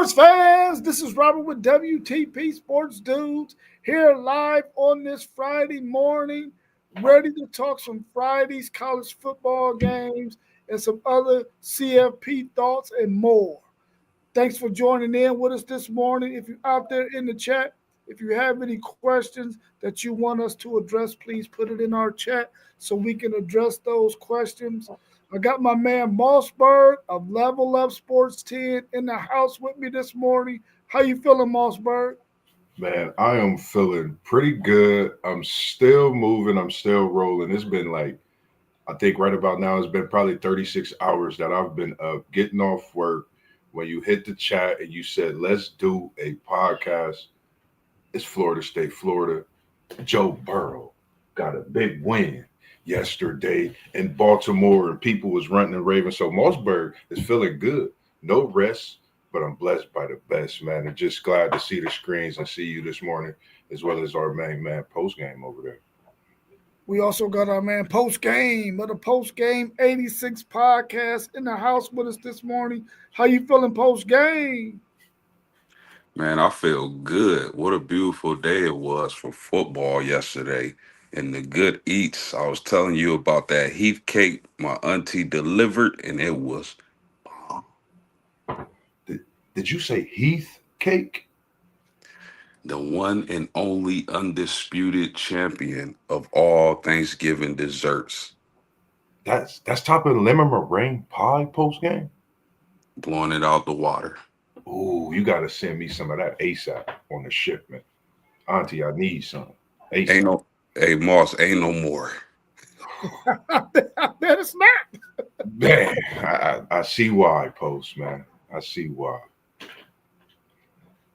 Sports fans, this is Robert with WTP Sports Dudes here live on this Friday morning, ready to talk some Friday's college football games and some other CFP thoughts and more. Thanks for joining in with us this morning. If you're out there in the chat, if you have any questions that you want us to address, please put it in our chat so we can address those questions. I got my man Mossberg of Level Up Sports 10 in the house with me this morning. How you feeling, Mossberg? Man, I am feeling pretty good. I'm still moving. I'm still rolling. It's been I think right about now, it's been probably 36 hours that I've been up, getting off work. When you hit the chat and you said, let's do a podcast, it's Florida State, Florida. Joe Burrow got a big win yesterday in Baltimore, and people was running and raving. So Mossberg is feeling good. No rest, but I'm blessed by the best, man. And just glad to see the screens and see you this morning, as well as our main man post game over there. We also got our man Post Game of the Post Game 86 podcast in the house with us this morning. How you feeling, Post Game? Man, I feel good. What a beautiful day it was for football yesterday. And the good eats. I was telling you about that Heath cake my auntie delivered, and it was bomb. Did you say Heath cake? The one and only undisputed champion of all Thanksgiving desserts. That's topping lemon meringue pie post game? Blowing it out the water. Ooh, you got to send me some of that ASAP on the shipment. Auntie, I need some. ASAP. Hey, Moss, ain't no more. I bet it's not. Man, I see why, Post, man. I see why.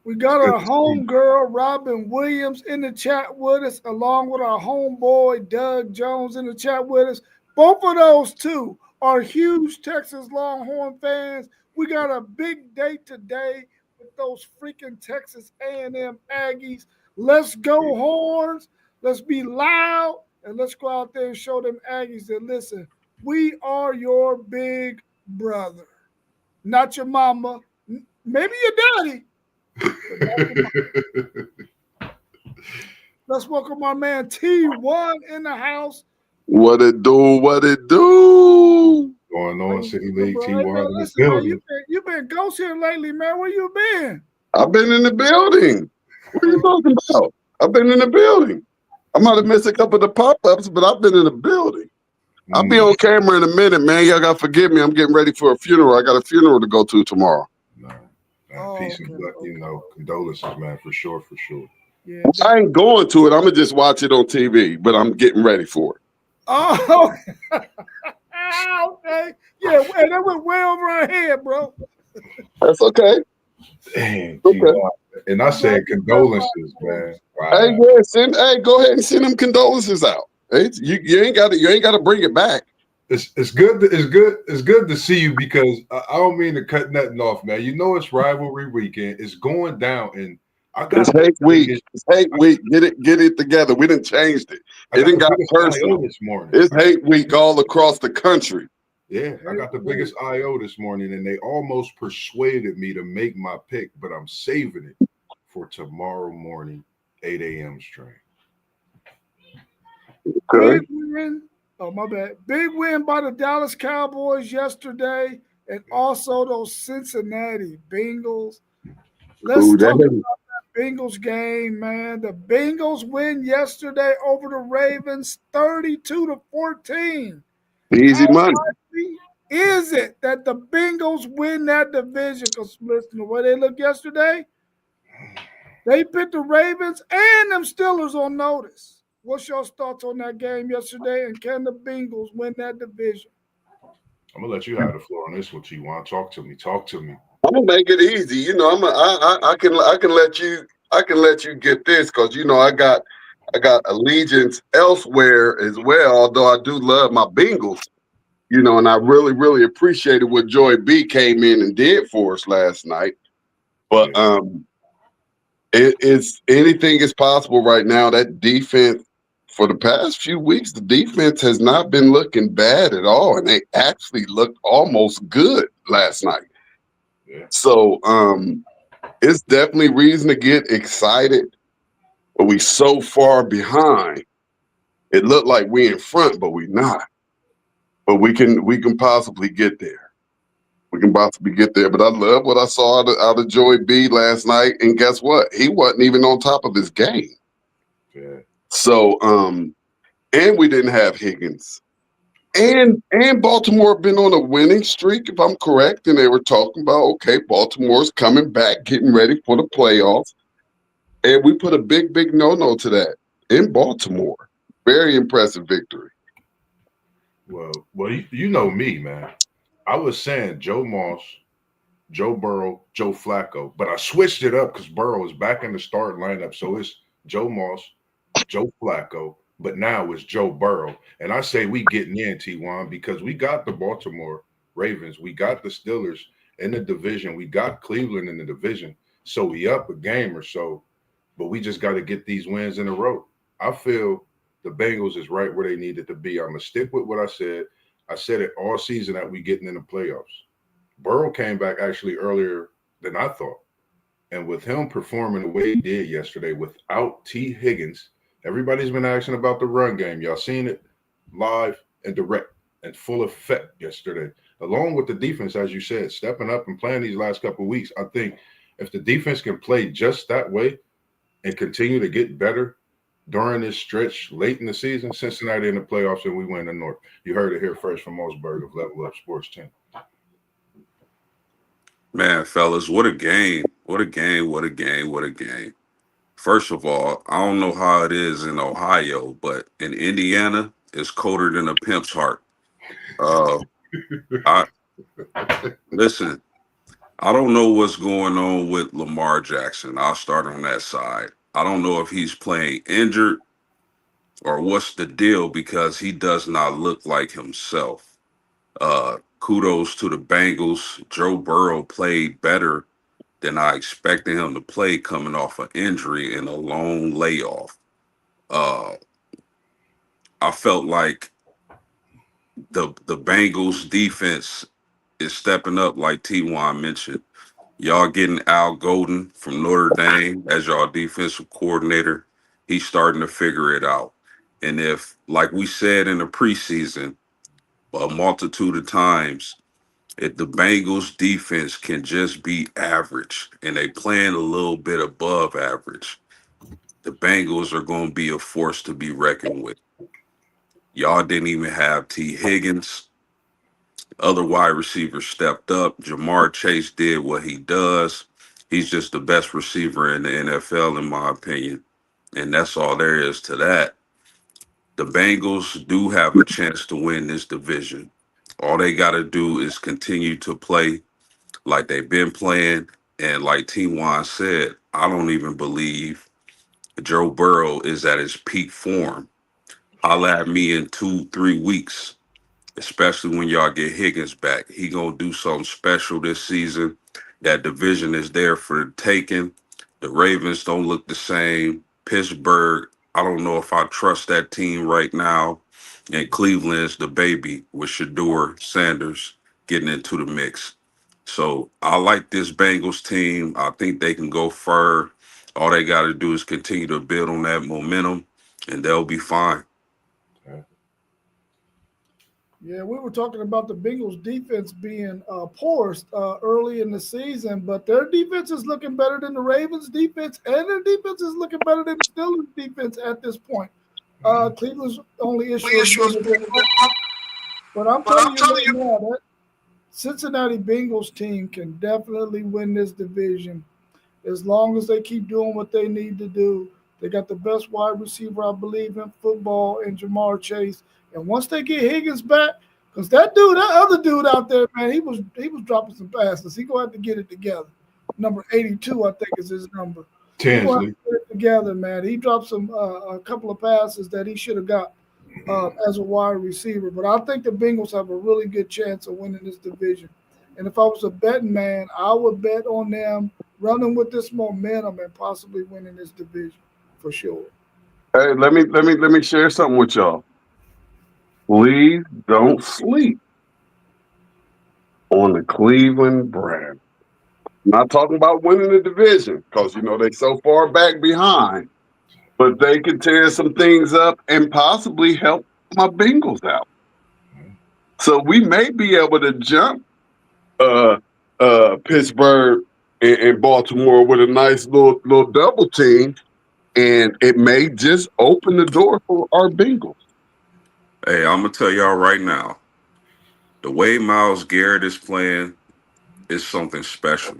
We got our homegirl, Robin Williams, in the chat with us, along with our homeboy, Doug Jones, in the chat with us. Both of those two are huge Texas Longhorn fans. We got a big day today with those freaking Texas A&M Aggies. Let's go Horns. Let's be loud, and let's go out there and show them Aggies that, listen, we are your big brother. Not your mama, maybe your daddy. Let's welcome our man T1 in the house. What it do? What it do? Going on, City League T1 in the building. You've been ghost here lately, man. Where you been? I've been in the building. What are you talking about? I've been in the building. I might have missed a couple of the pop-ups, but I've been in the building. I'll be on camera in a minute, man. Y'all got to forgive me. I'm getting ready for a funeral. I got a funeral to go to tomorrow. Peace and condolences, man, for sure. Yeah, I ain't going to it. I'm going to just watch it on TV, but I'm getting ready for it. Oh, okay. Yeah, that went way over our head, bro. That's okay. Dang, okay. And I said condolences, man. Wow. Hey, go ahead and send them condolences out. Hey, you ain't got to bring it back. It's good to see you, because I don't mean to cut nothing off, man. You know it's rivalry weekend. It's going down, and it's hate week. It's hate week. Get it together. We done changed it. It didn't got personal this morning. It's hate week all across the country. Yeah, I got the biggest IO this morning, and they almost persuaded me to make my pick, but I'm saving it for tomorrow morning, 8 a.m. stream. Okay. Oh, my bad. Big win by the Dallas Cowboys yesterday, and also those Cincinnati Bengals. Let's talk about that Bengals game, man. The Bengals win yesterday over the Ravens 32-14. Easy money. Is it that the Bengals win that division? Because listen, the way they looked yesterday, they put the Ravens and them Steelers on notice. What's your thoughts on that game yesterday, and can the Bengals win that division? I'm gonna let you have the floor on this one. You want to talk to me? Talk to me. I'm gonna make it easy. You know, I can let you get this, because you know I got allegiance elsewhere as well. Although I do love my Bengals, you know, and I really appreciated what Joy B came in and did for us last night. But it's anything is possible right now. That defense, for the past few weeks, the defense has not been looking bad at all, and they actually looked almost good last night. Yeah. So it's definitely reason to get excited, but we so far behind. It looked like we in front, but we not. But we can possibly get there. We can possibly get there. But I love what I saw out of Joey B last night. And guess what? He wasn't even on top of his game. Yeah. So and we didn't have Higgins. And Baltimore been on a winning streak, if I'm correct. And they were talking about, okay, Baltimore's coming back, getting ready for the playoffs. And we put a big no-no to that in Baltimore. Very impressive victory. Well, you know me, man. I was saying Joe Moss, Joe Burrow, Joe Flacco, but I switched it up because Burrow is back in the starting lineup. So it's Joe Moss, Joe Flacco, but now it's Joe Burrow. And I say we getting in, T1, because we got the Baltimore Ravens, we got the Steelers in the division, we got Cleveland in the division. So we up a game or so, but we just got to get these wins in a row. I feel the Bengals is right where they needed to be. I'm gonna stick with what I said. I said it all season that we getting in the playoffs. Burrow came back actually earlier than I thought. And with him performing the way he did yesterday without T. Higgins, everybody's been asking about the run game. Y'all seen it live and direct and full effect yesterday, along with the defense, as you said, stepping up and playing these last couple of weeks. I think if the defense can play just that way and continue to get better during this stretch late in the season, Cincinnati in the playoffs and we win the North. You heard it here first from Mosberg of Level Up Sports 10. Man, fellas, what a game. What a game. What a game. What a game. First of all, I don't know how it is in Ohio, but in Indiana, it's colder than a pimp's heart. Uh, I listen. I don't know what's going on with Lamar Jackson. I'll start on that side. I don't know if he's playing injured or what's the deal because he does not look like himself. Kudos to the Bengals. Joe Burrow played better than I expected him to play coming off an injury and a long layoff. Uh, I felt like the Bengals defense is stepping up, like T1 mentioned. Y'all getting Al Golden from Notre Dame as y'all defensive coordinator. He's starting to figure it out. And if, like we said in the preseason, a multitude of times, if the Bengals defense can just be average and they playing a little bit above average, the Bengals are going to be a force to be reckoned with. Y'all didn't even have T. Higgins. Other wide receivers stepped up. Jamar Chase did what he does. He's just the best receiver in the NFL, in my opinion. And that's all there is to that. The Bengals do have a chance to win this division. All they got to do is continue to play like they've been playing. And like T1 said, I don't even believe Joe Burrow is at his peak form. Holla at me in 2, 3 weeks, especially when y'all get Higgins back. He gonna do something special this season. That division is there for the taking. The Ravens don't look the same. Pittsburgh, I don't know if I trust that team right now. And Cleveland is the baby with Shador Sanders getting into the mix. So I like this Bengals team. I think they can go far. All they got to do is continue to build on that momentum, and they'll be fine. Yeah, we were talking about the Bengals defense being porous early in the season, but their defense is looking better than the Ravens defense, and their defense is looking better than the Steelers defense at this point. Cleveland's only issue is getting it over. But I'm telling you right now, that Cincinnati Bengals team can definitely win this division as long as they keep doing what they need to do. They got the best wide receiver, I believe, in football, in Jamar Chase. And once they get Higgins back, because that other dude out there, man, he was dropping some passes. He gonna have to get it together. Number 82, I think, is his number. He gonna have Tinsley. to get it together, man. He dropped some a couple of passes that he should have got as a wide receiver. But I think the Bengals have a really good chance of winning this division. And if I was a betting man, I would bet on them running with this momentum and possibly winning this division for sure. Hey, let me share something with y'all. Please don't sleep on the Cleveland Browns. Not talking about winning the division because they so far back behind, but they could tear some things up and possibly help my Bengals out. So we may be able to jump uh Pittsburgh and Baltimore with a nice little double team, and it may just open the door for our Bengals. Hey, I'm gonna tell y'all right now, the way Miles Garrett is playing is something special.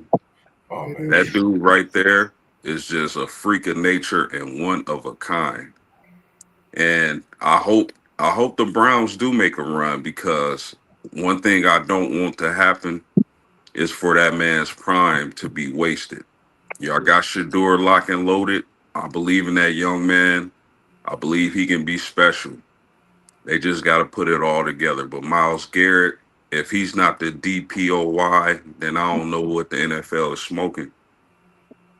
Oh It man, That is. dude right there is just a freak of nature and one of a kind. And I hope the Browns do make a run because one thing I don't want to happen is for that man's prime to be wasted. Y'all got Shador lock and loaded. I believe in that young man. I believe he can be special. They just got to put it all together. But Miles Garrett, if he's not the DPOY, then I don't know what the NFL is smoking.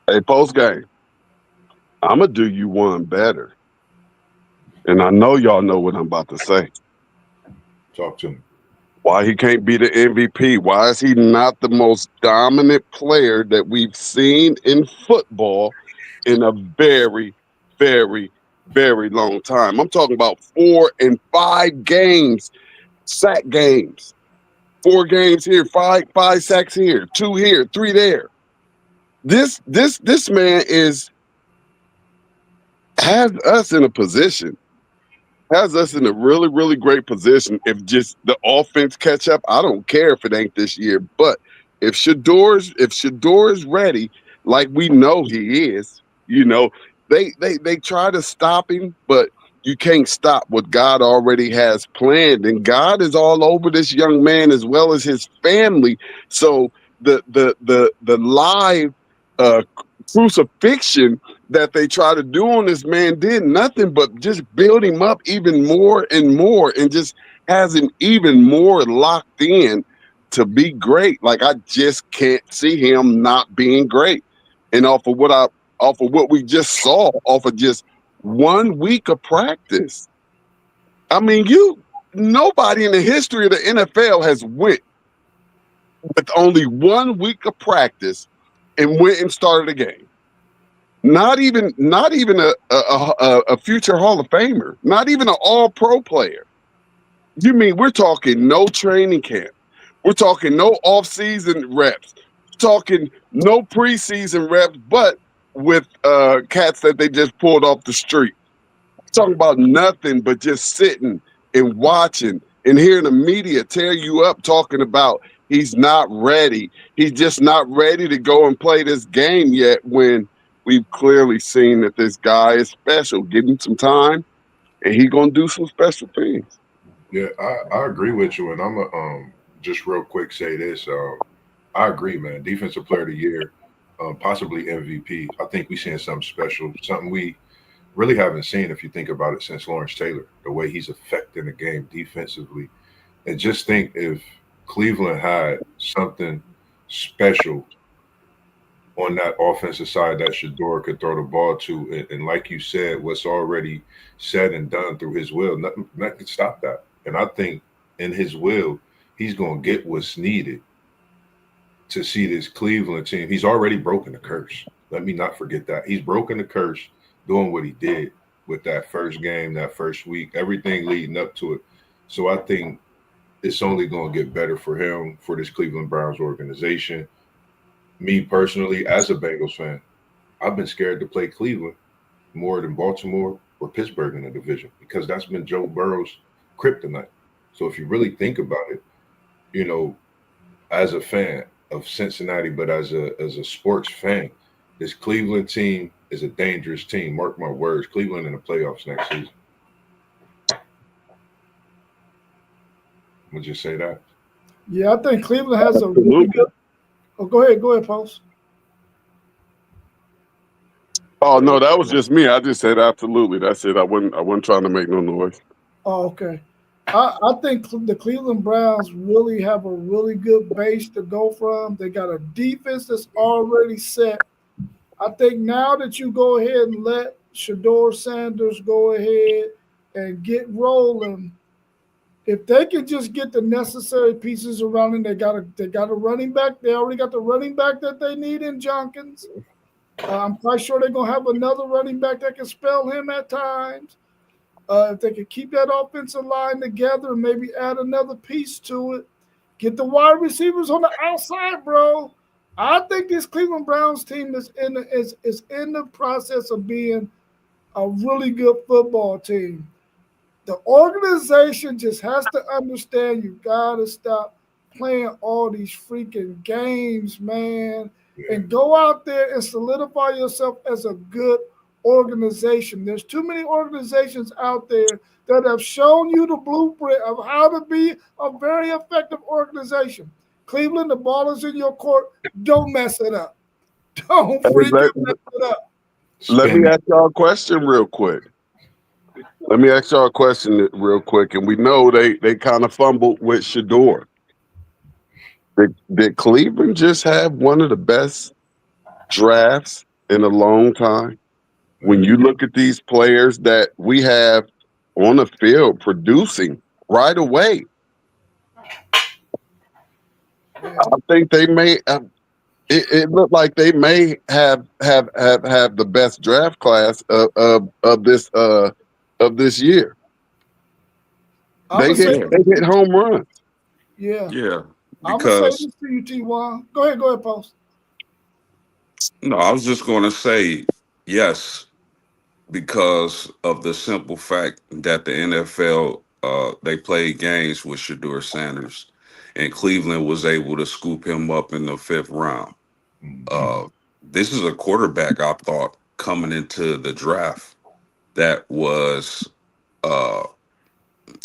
Hey, post game, I'm gonna do you one better, and I know y'all know what I'm about to say. talk to me. Why he can't be the MVP? Why is he not the most dominant player that we've seen in football in a very, very, very long time? I'm talking about 4 and 5 games, sack games. 4 games here, five sacks here, 2 here, 3 there. This man has us in a position has us in a really, really great position. If just the offense catch up, I don't care if it ain't this year. But if Shador's ready, like we know he is, they try to stop him, but you can't stop what God already has planned. And God is all over this young man as well as his family. So the live uh crucifixion that they try to do on this man did nothing but just build him up even more and more and just has him even more locked in to be great. Like I just can't see him not being great. And off of what we just saw, off of just 1 week of practice. I mean, nobody in the history of the NFL has went with only 1 week of practice and went and started a game. Not even a future Hall of Famer, not even an All Pro player. You mean we're talking no training camp? We're talking no off-season reps. Talking no preseason reps, but with cats that they just pulled off the street. Talking about nothing but just sitting and watching and hearing the media tear you up talking about he's not ready. He's just not ready to go and play this game yet when we've clearly seen that this guy is special. Give him some time and he's gonna do some special things. Yeah, I agree with you, and I'm gonna just real quick say this. I agree, man. Defensive Player of the Year, possibly MVP. I think we seeing something special, something we really haven't seen if you think about it since Lawrence Taylor. The way he's affecting the game defensively, and just think if Cleveland had something special on that offensive side that Shador could throw the ball to, and like you said, what's already said and done through his will, nothing can stop that. And I think in his will, he's going to get what's needed to see this Cleveland team. He's already broken the curse. Let me not forget that. He's broken the curse doing what he did with that first game, that first week, everything leading up to it. So I think it's only going to get better for him, for this Cleveland Browns organization. Me personally, as a Bengals fan, I've been scared to play Cleveland more than Baltimore or Pittsburgh in the division because that's been Joe Burrow's kryptonite. So if you really think about it, you know, as a fan of Cincinnati, but as a sports fan, this Cleveland team is a dangerous team. Mark my words, Cleveland in the playoffs next season. Would you say that? Yeah, I think Cleveland has a really Absolutely. good. Oh, go ahead, Post. Oh no, that was just me. I just said absolutely. That's it. I wasn't trying to make no noise. Oh, okay. I think the Cleveland Browns really have a really good base to go from. They got a defense that's already set. I think now that you go ahead and let Shador Sanders go ahead and get rolling, If they can just get the necessary pieces around him, they got a running back. They already got the running back that they need in Jenkins. I'm quite sure they're gonna have another running back that can spell him at times. If they can keep that offensive line together and maybe add another piece to it, get the wide receivers on the outside, bro. I think this Cleveland Browns team is in the process of being a really good football team. The organization just has to understand you gotta stop playing all these freaking games, man, and go out there and solidify yourself as a good organization. There's too many organizations out there that have shown you the blueprint of how to be a very effective organization. Cleveland, the ball is in your court. Don't mess it up. Don't Hey, freaking mess it up. let me Spin. ask y'all a question real quick. Let me ask y'all a question real quick. And we know they kind of fumbled with Shador. Did Cleveland just have one of the best drafts in a long time? When you look at these players that we have on the field producing right away, I think they may. It looked like they may have the best draft class of this year. I'm They gonna say hit Yeah, they hit home runs. yeah. yeah. I'm gonna say Because this to you, T1. Go ahead, Post. no, I was just going to say yes, because of the simple fact that the NFL they played games with Shador Sanders, and Cleveland was able to scoop him up in the fifth round. Mhm. Uh, this is a quarterback I thought coming into the draft that was, uh,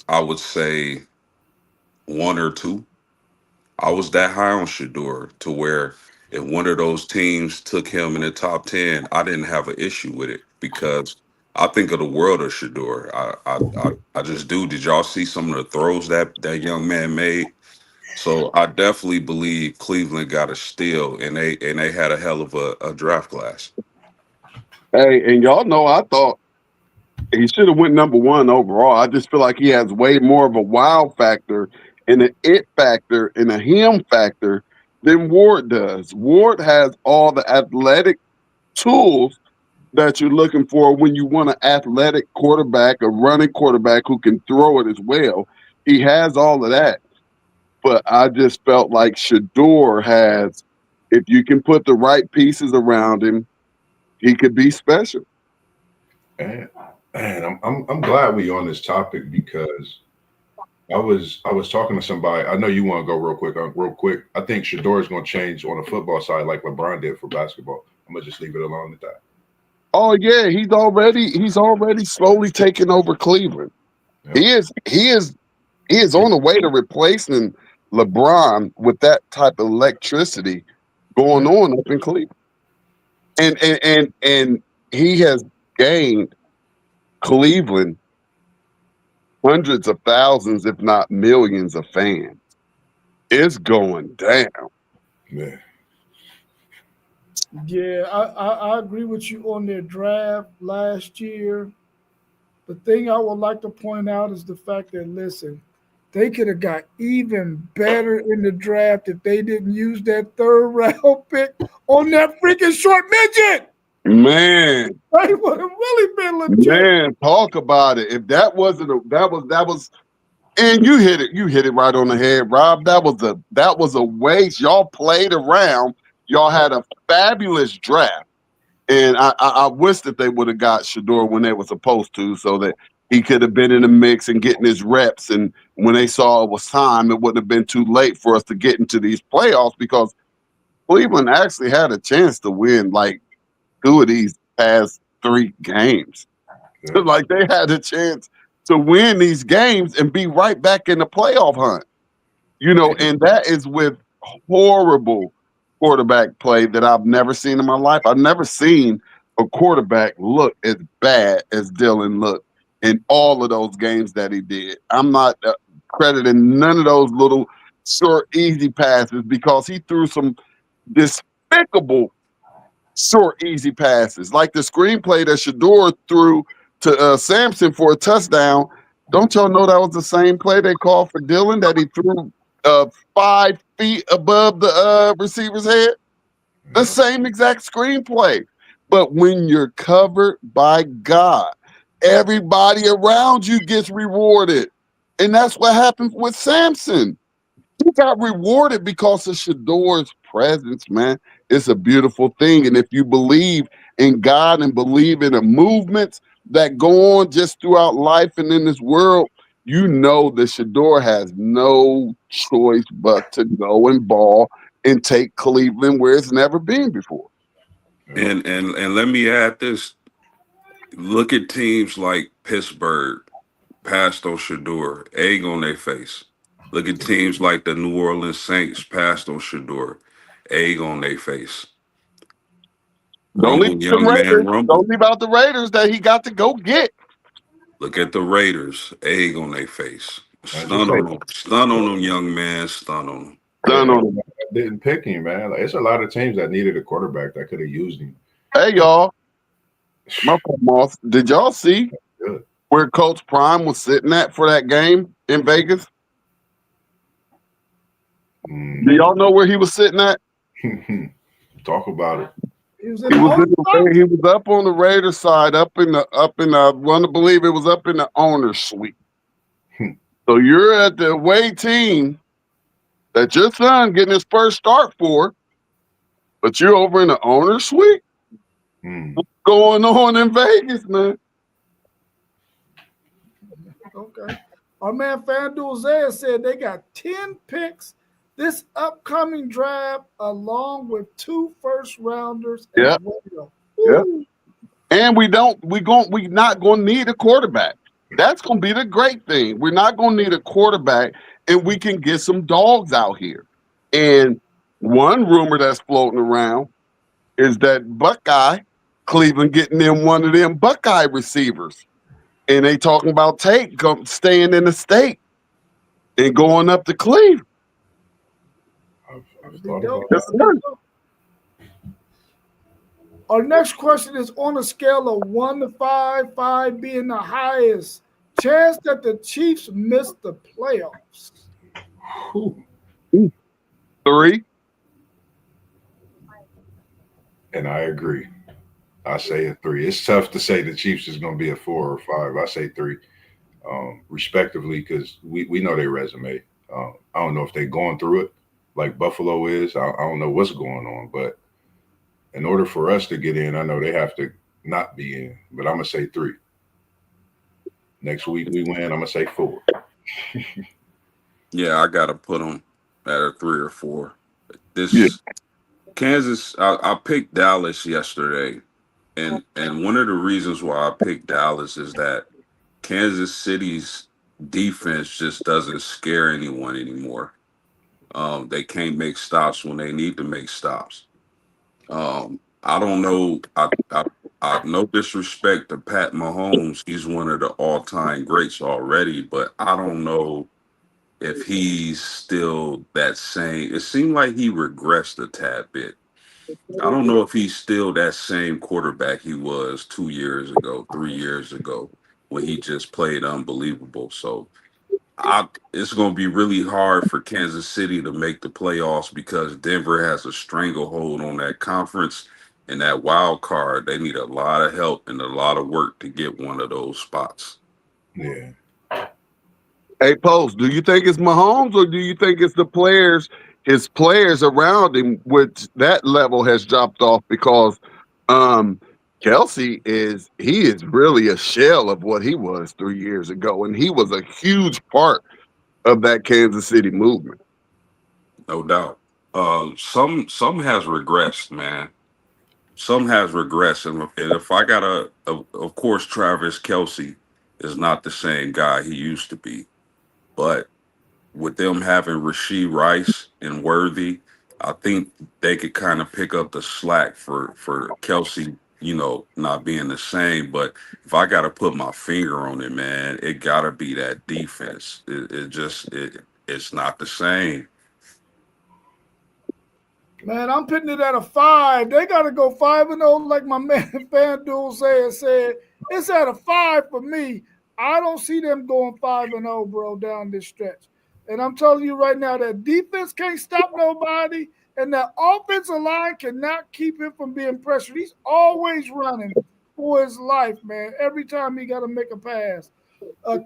I would say, one or two. I was that high on Shador to where if one of those teams took him in the top 10, I didn't have an issue with it because I think of the world of Shador. I just do. Did y'all see some of the throws that young man made? So I definitely believe Cleveland got a steal, and they had a hell of a draft class. Hey, and y'all know I thought he should have went number one overall. I just feel like he has way more of a wow factor and an it factor and a him factor than Ward does. Ward has all the athletic tools that you're looking for when you want an athletic quarterback, a running quarterback who can throw it as well. He has all of that. But I just felt like Shador has, if you can put the right pieces around him, he could be special. And I'm glad we on this topic because I was talking to somebody. I know you want to go real quick. Real quick. I think Shador is going to change on the football side like LeBron did for basketball. I'm gonna just leave it alone at that. Oh yeah, he's already slowly taking over Cleveland. Yep. He is on the way to replacing LeBron with that type of electricity going Yeah. on up in Cleveland. And he has gained Cleveland hundreds of thousands, if not millions of fans. It's going down. Yeah. Yeah, I agree with you on their draft last year. The thing I would like to point out is the fact that listen, they could have got even better in the draft if they didn't use that third round pick on that freaking short midget. Man, They would have really been legit. man, talk about it. If that wasn't that was and you hit it right on the head, Rob. That was a waste. Y'all played around. Y'all had a fabulous draft. And I wish that they would have got Shador when they were supposed to, so that he could have been in the mix and getting his reps. And when they saw it was time, it wouldn't have been too late for us to get into these playoffs because Cleveland actually had a chance to win like two of these past three games. Yeah. Like they had a chance to win these games and be right back in the playoff hunt. And that is with horrible quarterback play that I've never seen in my life. I've never seen a quarterback look as bad as Dylan looked in all of those games that he did. I'm not crediting none of those little short, easy passes because he threw some despicable short, easy passes, like the screenplay that Shador threw to Sampson for a touchdown. Don't y'all know that was the same play they called for Dylan that he threw 5 feet above the receiver's head? The same exact screenplay. But when you're covered by God, everybody around you gets rewarded. And that's what happened with Samson. He got rewarded because of Shador's presence, man. It's a beautiful thing. And if you believe in God and believe in the movements that go on just throughout life and in this world, you know that Shador has no choice but to go and ball and take Cleveland where it's never been before. And let me add this. Look at teams like Pittsburgh, passed on Shador, egg on their face. Look at teams like the New Orleans Saints, passed on Shador, egg on their face. Don't leave Rumble, the young man, Raiders. rumble. Don't leave out the Raiders that he got to go get. Look at the Raiders, egg on their face. I just say, Stun on them, young man, stun on them. Done yeah, on him. I didn't pick him, man. Like, it's a lot of teams that needed a quarterback that could have used him. Hey, y'all. My moss. Did y'all see Good. where Coach Prime was sitting at for that game in Vegas? Do y'all know where he was sitting at? Talk about it. He was in the He was up on the Raiders side, up in the I want to believe it was up in the owner's suite. So you're at the away team that your son getting his first start for, but you're over in the owner's suite. What's going on in Vegas, man? Okay. Our man FanDuel Zaya said they got 10 picks this upcoming draft, along with 2 first rounders. Yeah. Yeah. And we not going to need a quarterback. That's going to be the great thing. We're not going to need a quarterback, and we can get some dogs out here. And one rumor that's floating around is that Cleveland getting them one of them Buckeye receivers. And they talking about staying in the state and going up to Cleveland. I've thought about that. Our next question is on a scale of 1 to 5, 5 being the highest chance that the Chiefs miss the playoffs. 3. And I agree. I say a 3. It's tough to say the Chiefs is going to be a 4 or 5. I say 3, respectively, because we know their resume. I don't know if they're going through it like Buffalo is. I don't know what's going on, but in order for us to get in, I know they have to not be in. But I'm going to say 3. Next week we win, I'm going to say 4. Yeah, I got to put them at a 3 or 4. This Kansas, I picked Dallas yesterday. And one of the reasons why I picked Dallas is that Kansas City's defense just doesn't scare anyone anymore. They can't make stops when they need to make stops. I don't know. I no disrespect to Pat Mahomes. He's one of the all-time greats already, but I don't know if he's still that same. It seemed like he regressed a tad bit. I don't know if he's still that same quarterback he was 2 years ago, 3 years ago, when he just played unbelievable. So it's going to be really hard for Kansas City to make the playoffs because Denver has a stranglehold on that conference and that wild card. They need a lot of help and a lot of work to get one of those spots. Yeah. Hey, Post, do you think it's Mahomes or do you think it's his players around him, which that level has dropped off because Kelsey is really a shell of what he was 3 years ago, and he was a huge part of that Kansas City movement. No doubt. Some has regressed, man. Some has regressed, and if I got of course, Travis Kelsey is not the same guy he used to be, but with them having Rasheed Rice and Worthy, I think they could kind of pick up the slack for Kelsey, not being the same. But if I got to put my finger on it, man, it got to be that defense. It's not the same. Man, I'm putting it at a 5. They got to go 5-0, like my man FanDuel said. It's at a 5 for me. I don't see them going 5-0, bro, down this stretch. And I'm telling you right now, that defense can't stop nobody, and that offensive line cannot keep him from being pressured. He's always running for his life, man. Every time he got to make a pass.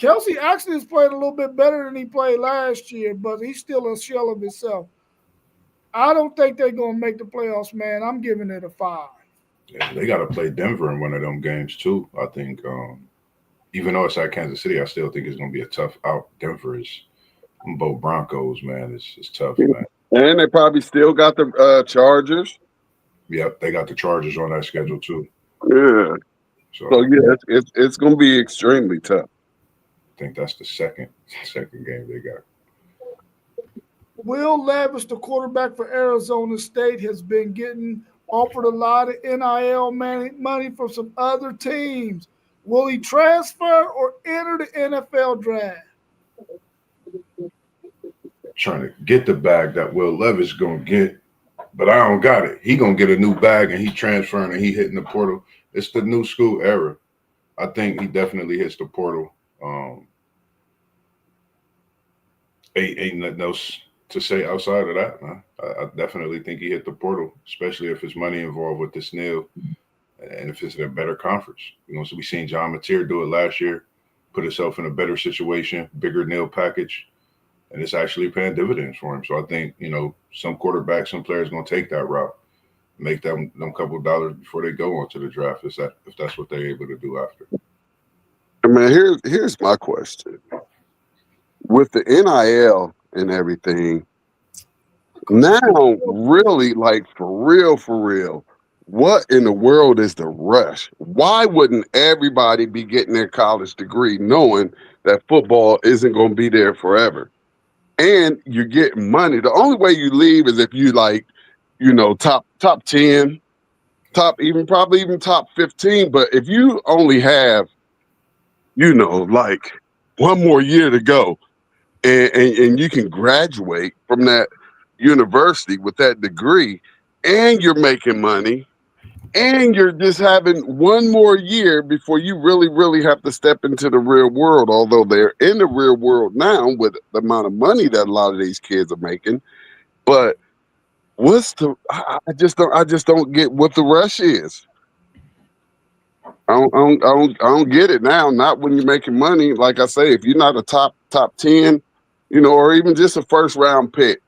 Kelsey actually has played a little bit better than he played last year, but he's still a shell of himself. I don't think they're going to make the playoffs, man. I'm giving it a 5. Yeah, they got to play Denver in one of them games too. I think, even though it's at Kansas City, I still think it's going to be a tough out. Denver is both Broncos, man. It's tough, man. And they probably still got the Chargers. Yep, they got the Chargers on that schedule too. Yeah. So yeah, it's going to be extremely tough. I think that's the second game they got. Will Levis, the quarterback for Arizona State, has been getting offered a lot of NIL money from some other teams. Will he transfer or enter the NFL draft? Trying to get the bag that Will Levis gonna get, but I don't got it. He gonna get a new bag and he transferring and he hitting the portal. It's the new school era. I think he definitely hits the portal. Ain't nothing else to say outside of that. I definitely think he hit the portal, especially if there's money involved with this NIL and if it's in a better conference. You know, so we seen John Mateer do it last year, put himself in a better situation, bigger NIL package, and it's actually paying dividends for him. So I think, you know, some quarterbacks, some players going to take that route, make them couple of dollars before they go onto the draft, if that's what they're able to do after. I mean, here's my question. With the NIL and everything, now really, like for real, what in the world is the rush? Why wouldn't everybody be getting their college degree knowing that football isn't going to be there forever? And you're getting money. The only way you leave is if you like, you know, top 10, probably even top 15. But if you only have, you know, like one more year to go, and you can graduate from that university with that degree, and you're making money, and you're just having one more year before you really have to step into the real world, although they're in the real world now with the amount of money that a lot of these kids are making. But I just don't get what the rush is. I don't get it now. Not when you're making money. Like I say, if you're not a top 10, you know, or even just a first round pick.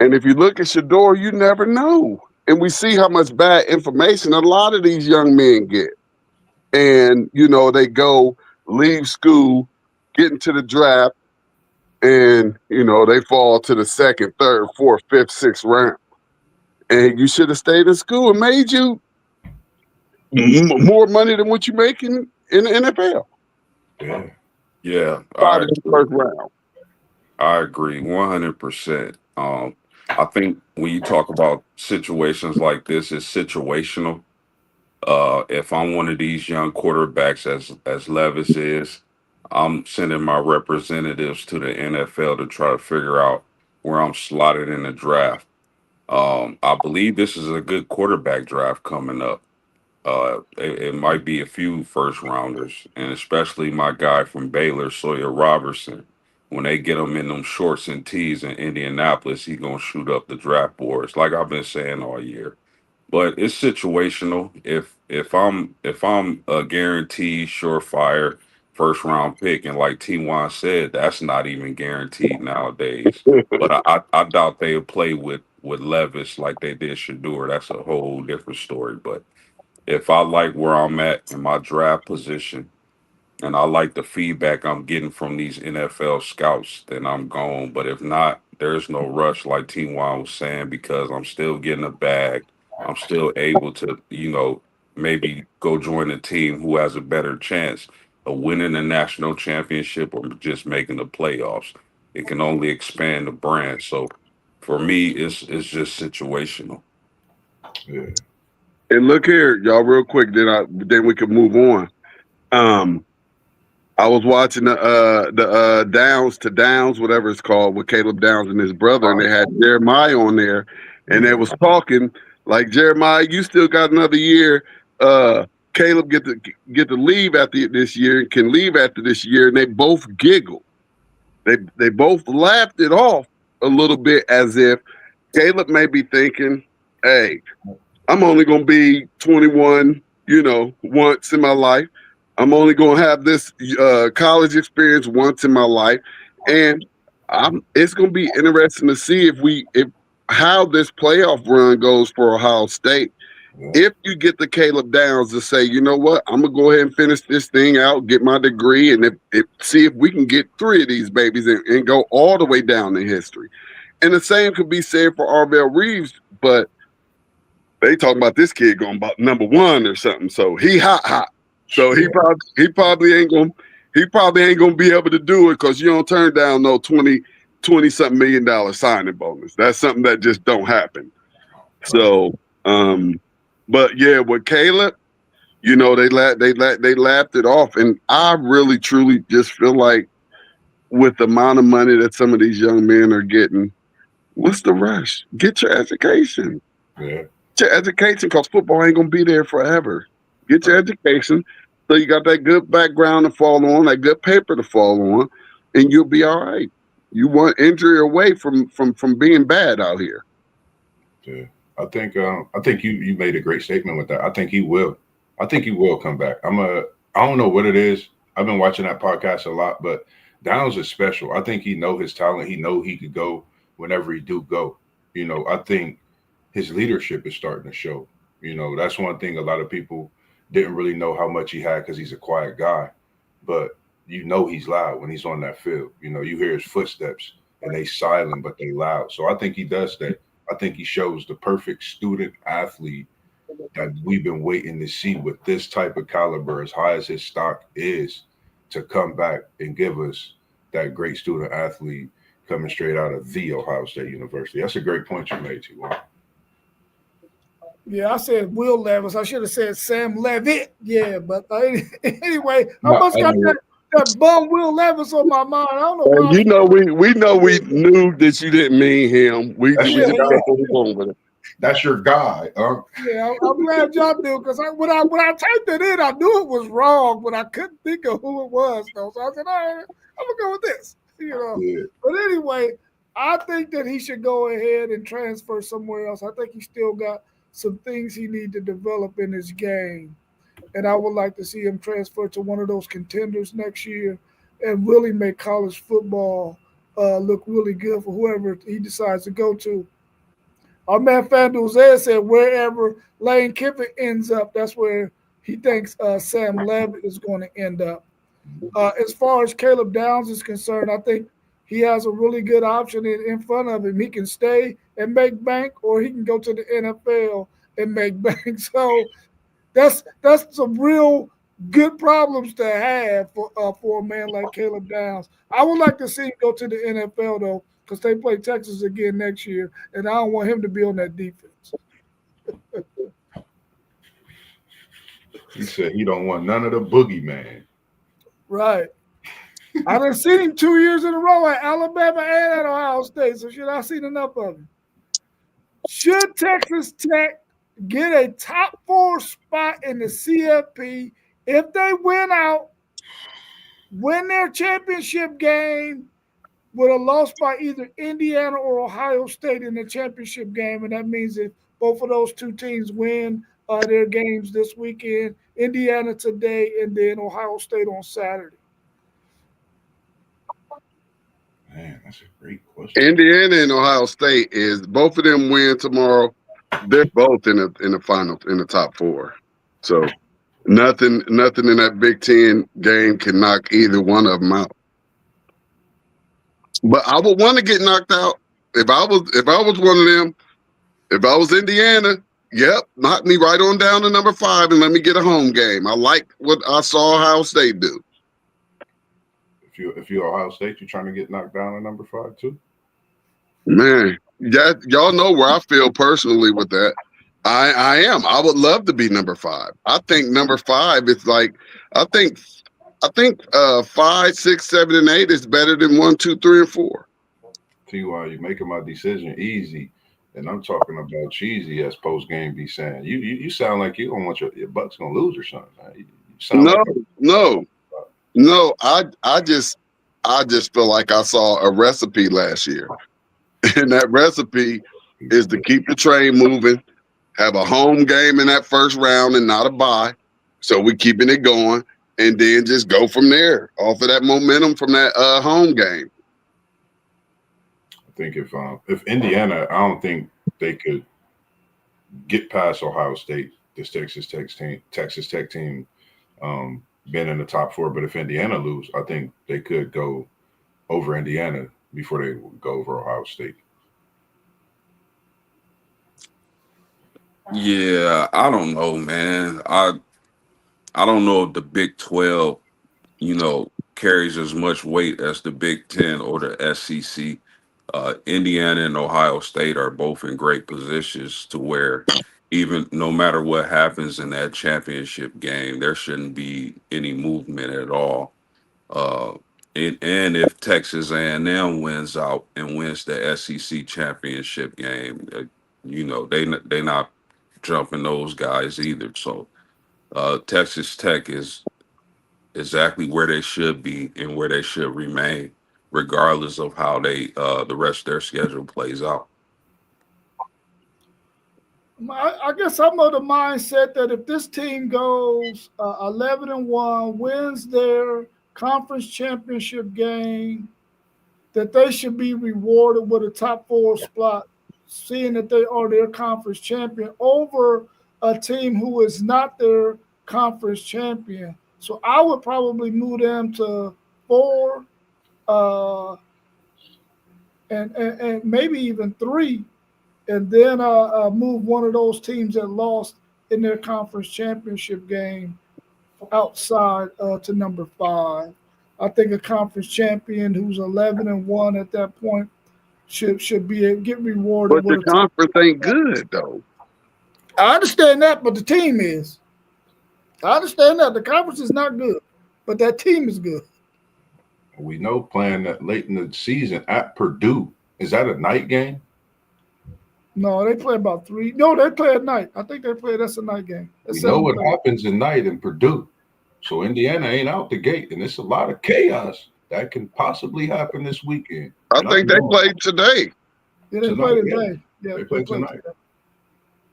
And if you look at Shador, you never know. And we see how much bad information a lot of these young men get. And, you know, they leave school, get into the draft, and, you know, they fall to the second, third, fourth, fifth, sixth round. And you should have stayed in school and made you more money than what you're making in the NFL. Yeah, Started in the first round. I agree 100%. I think when you talk about situations like this, it's situational. If I'm one of these young quarterbacks, as Levis is, I'm sending my representatives to the NFL to try to figure out where I'm slotted in the draft. I believe this is a good quarterback draft coming up. It might be a few first rounders, and especially my guy from Baylor, Sawyer Robertson. When they get him in them shorts and tees in Indianapolis, he gonna shoot up the draft boards, like I've been saying all year. But it's situational. If I'm a guaranteed surefire first round pick, and like T1 said, that's not even guaranteed nowadays. But I doubt they'll play with Levis like they did Shador. That's a whole different story. But if I like where I'm at in my draft position and I like the feedback I'm getting from these NFL scouts, then I'm gone. But if not, there's no rush, like T1 was saying, because I'm still getting a bag. I'm still able to, maybe go join a team who has a better chance of winning a national championship or just making the playoffs. It can only expand the brand. So for me, it's just situational. Yeah. And look here, y'all, real quick. Then we can move on. I was watching the Downs to Downs, whatever it's called, with Caleb Downs and his brother, and they had Jeremiah on there, and they was talking like, Jeremiah, you still got another year Caleb get to leave after this year, can leave after this year, and they both giggle. They both laughed it off a little bit as if Caleb may be thinking, "Hey, I'm only going to be 21, once in my life. I'm only going to have this college experience once in my life, and it's going to be interesting to see if how this playoff run goes for Ohio State. If you get the Caleb Downs to say, you know what, I'm gonna go ahead and finish this thing out, get my degree, and see if we can get 3 of these babies and go all the way down in history. And the same could be said for Arvell Reeves, but they talking about this kid going about number 1 or something. So he hot. So he probably ain't gonna be able to do it because you don't turn down no 20 something $1 million signing bonus. That's something that just don't happen. So but yeah, with Caleb, they laughed it off, and I really truly just feel like with the amount of money that some of these young men are getting, what's the rush? Get your education. Yeah. Get your education, because football ain't gonna be there forever. Get your education, so you got that good background to fall on, that good paper to fall on, and you'll be all right. You want injury away from being bad out here. Yeah. I think you made a great statement with that. I think he will come back. I don't know what it is. I've been watching that podcast a lot, but Downs is special. I think he know his talent. He know he could go whenever he do go. I think his leadership is starting to show. That's one thing a lot of people didn't really know how much he had because he's a quiet guy. But he's loud when he's on that field. You hear his footsteps and they silent, but they loud. So I think he does that. I think he shows the perfect student athlete that we've been waiting to see with this type of caliber, as high as his stock is, to come back and give us that great student athlete coming straight out of the Ohio State University. That's a great point you made, T1. Yeah, I said Will Levis. I should have said Sam Levitt. Yeah, but anyway, I No, must got anyway, that bum Will Levis on my mind. I don't know And why. we knew that you didn't mean him. We that's just your Yeah, guy. kept on going with it. That's your guy. yeah, I'm glad y'all do, because when I typed it in, I knew it was wrong, but I couldn't think of who it was though. So I said, all right, I'm gonna go with this. Yeah. But anyway, I think that he should go ahead and transfer somewhere else. I think he still got some things he need to develop in his game, and I would like to see him transfer to one of those contenders next year and really make college football look really good for whoever he decides to go to. Our man FanDuel Zed said wherever Lane Kiffin ends up, that's where he thinks Sam Levitt is going to end up. As far as Caleb Downs is concerned, I think he has a really good option in front of him. He can stay and make bank, or he can go to the NFL and make bank. So that's some real good problems to have for a man like Caleb Downs. I would like to see him go to the NFL though, because they play Texas again next year, and I don't want him to be on that defense. He said he don't want none of the boogeyman. Right. I done seen him 2 years in a row at Alabama and at Ohio State, so should I seen enough of him? Should Texas Tech get a top 4 spot in the CFP if they win their championship game with a loss by either Indiana or Ohio State in the championship game? And that means if both of those two teams win their games this weekend, Indiana today and then Ohio State on Saturday. Man, that's a great question. Indiana and Ohio State is both of them win tomorrow. They're both in the final, in the top 4. So nothing in that Big Ten game can knock either one of them out. But I would want to get knocked out if I was one of them. If I was Indiana, yep, knock me right on down to number 5 and let me get a home game. I like what I saw Ohio State do. If you're Ohio State, you're trying to get knocked down at number 5 too. Man, y'all know where I feel personally with that. I am. I would love to be number 5. I think number 5 is like I think 5, 6, 7, and 8 is better than 1, 2, 3, and 4. See why you're making my decision easy. And I'm talking about cheesy as post game be saying. You sound like you don't want your Bucks gonna lose or something. Man. You sound No, like no, no. I just feel like I saw a recipe last year, and that recipe is to keep the train moving, have a home game in that first round and not a bye. So we keeping it going, and then just go from there off of that momentum from that home game. I think if Indiana, I don't think they could get past Ohio State, this Texas Tech team, been in the top four. But if Indiana lose, I think they could go over Indiana before they go over Ohio State. Yeah, I don't know, man. I don't know if the Big 12, carries as much weight as the Big 10 or the SEC. Indiana and Ohio State are both in great positions to where even no matter what happens in that championship game, there shouldn't be any movement at all. Uh, and if Texas A&M wins out and wins the SEC championship game, they not jumping those guys either. So Texas Tech is exactly where they should be and where they should remain, regardless of how the rest of their schedule plays out. I guess I'm of the mindset that if this team goes 11-1, wins their conference championship game, that they should be rewarded with a top four spot, seeing that they are their conference champion over a team who is not their conference champion. So I would probably move them to four, uh, and maybe even three, and then move one of those teams that lost in their conference championship game outside to number five. I think a conference champion who's 11-1 at that point should be get rewarded But with the a top. conference ain't good though. I understand that, but the team is. I understand that the conference is not good, but that team is good. We know playing that late in the season at Purdue, is that a night game? No, they play about three. No, they play at night. I think they play. That's a night game. We That's know what 7:30. happens at night in Purdue. So Indiana ain't out the gate, and it's a lot of chaos that can possibly happen this weekend. I And I think they know played today. Yeah, they play tonight, yeah, today. Yeah, they they play play tonight. today.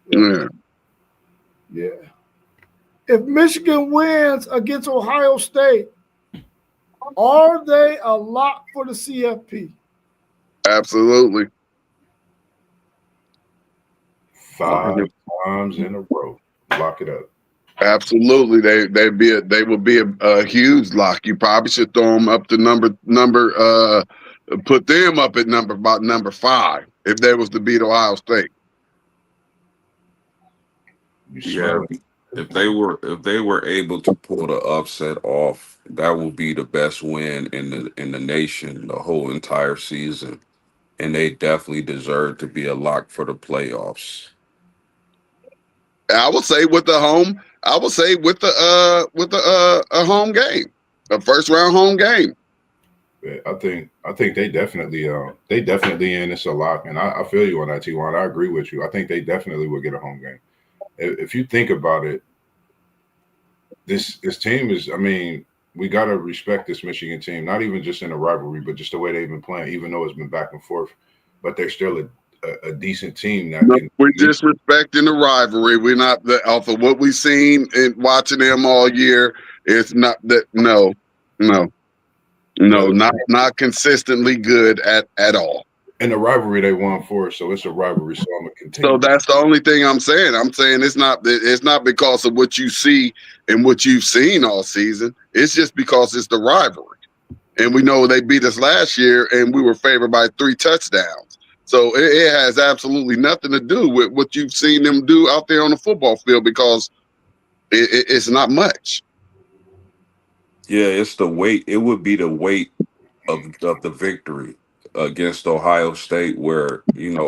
Yeah, Yeah. yeah. If Michigan wins against Ohio State, are they a lock for the CFP? Absolutely. Five times in a row. Lock it up. Absolutely. They would be a huge lock. You probably should throw them up to put them up at about number 5 if they was to beat Ohio State. You Yeah, smell it. if they were able to pull the upset off, that would be the best win in the nation the whole entire season, and they definitely deserve to be a lock for the playoffs. I would say with the home, I would say with the a home game, a first round home game. Yeah, I think they definitely in it's a lock, and I feel you on that, T1. I agree with you. I think they definitely will get a home game. If you think about it, this team is. I mean, we gotta respect this Michigan team, not even just in a rivalry, but just the way they've been playing. Even though it's been back and forth, but they're still a decent team that No, can. we're just respecting the rivalry. We're not off of what we've seen and watching them all year. It's not that no, But not consistently good at all. in the rivalry, they won for us, so it's a rivalry. So I'm gonna So continue. that's the only thing I'm saying. I'm saying it's not because of what you see and what you've seen all season. It's just because it's the rivalry. And we know they beat us last year and we were favored by 3 touchdowns. So it has absolutely nothing to do with what you've seen them do out there on the football field because it's not much. Yeah, it's the weight. It would be the weight of the victory against Ohio State, where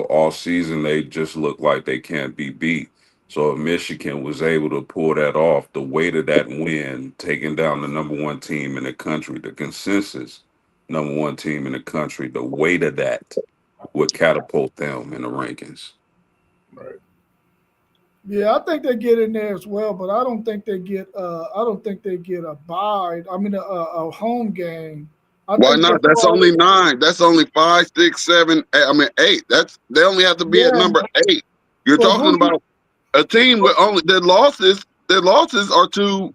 all season they just look like they can't be beat. So if Michigan was able to pull that off, the weight of that win, taking down the number one team in the country, the consensus number one team in the country, the weight of that would catapult them in the rankings. Right. Yeah, I think they get in there as well, but I don't think they get. I don't think they get a bye. I mean, a home game. I Why think they not? That's probably. only 9. That's only 5, 6, 7. I mean 8. They only have to be at Yeah, number 8. You're but talking who you? about a team with only their losses. Their losses are to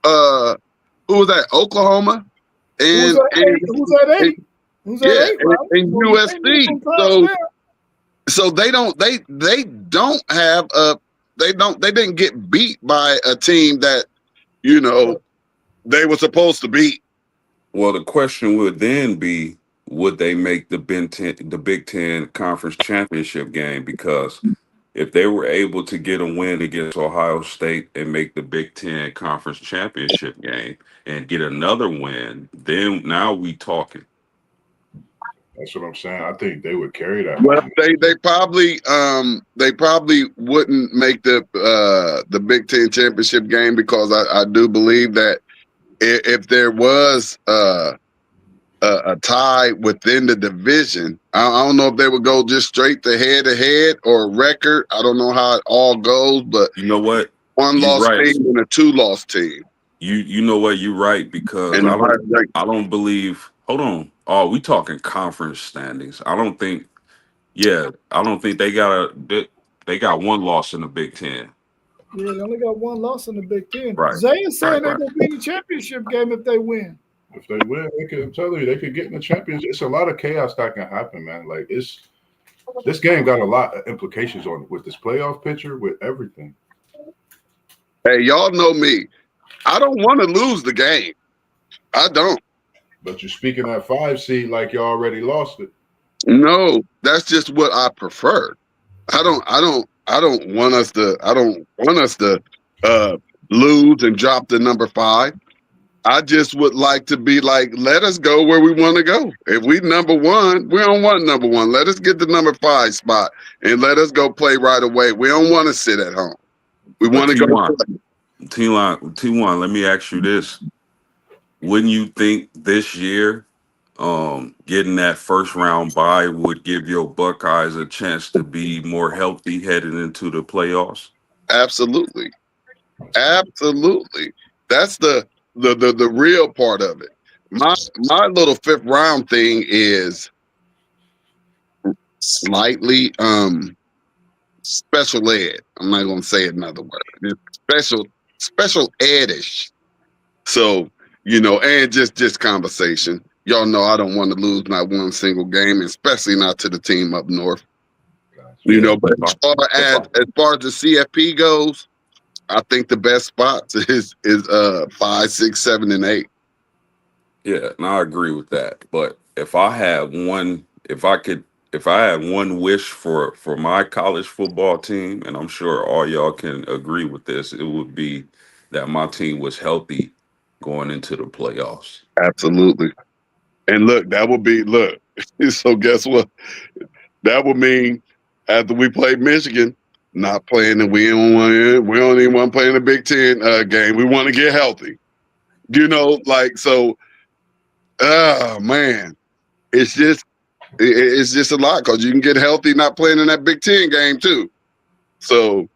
who was that? Oklahoma Who's and at eight? Who's at and eight? Who's at yeah, eight? Right? and So you can't lose USC. some times So there. they don't have a they didn't get beat by a team that you know they were supposed to beat. Well, the question would then be, would they make the Big Ten conference championship game? Because if they were able to get a win against Ohio State and make the Big Ten conference championship game and get another win, then now we talking. That's what I'm saying. I think they would carry that Well, moment. they probably wouldn't make the Big Ten championship game because I do believe that if there was a tie within the division, I don't know if they would go just straight to head or record. I don't know how it all goes, but You know what? one You lost right. team and a 2-loss team. You know what? You're right because And the higher rank. I don't believe. Hold on. Oh, we talking conference standings. I don't think. Yeah, I don't think they got one loss in the Big Ten. Yeah, they only got one loss in the Big Ten. Right. Zay is saying Right. they're Right. gonna be in the championship game if they win. If they win, they could. I'm telling you, they could get in the championship. It's a lot of chaos that can happen, man. Like this game got a lot of implications on with this playoff picture, with everything. Hey, y'all know me. I don't want to lose the game. I don't. But you're speaking that 5 seed like you already lost it. No, that's just what I prefer. I don't want us to. I don't want us to lose and drop the number 5. I just would like to be like, let us go where we want to go. If we number 1, we don't want number 1. Let us get the number 5 spot and let us go play right away. We don't want to sit at home. We But want to go play. T1, let me ask you this. Wouldn't you think this year getting that first round bye would give your Buckeyes a chance to be more healthy heading into the playoffs? Absolutely. Absolutely. That's the real part of it. My little 5th round thing is slightly special ed. I'm not gonna say another word. It's special edish. So, and just conversation. Y'all know I don't want to lose not one single game, especially not to the team up north. Yeah. But as far as the CFP goes, I think the best spots is 5, 6, 7, and 8. Yeah, and I agree with that. But if I had one wish for my college football team, and I'm sure all y'all can agree with this, it would be that my team was healthy going into the playoffs. Absolutely. And look, that would be look. So guess what? That would mean after we play Michigan, not playing the we don't even want to play in the Big Ten game. We want to get healthy. Like so. Oh man, it's just a lot because you can get healthy not playing in that Big Ten game too. So,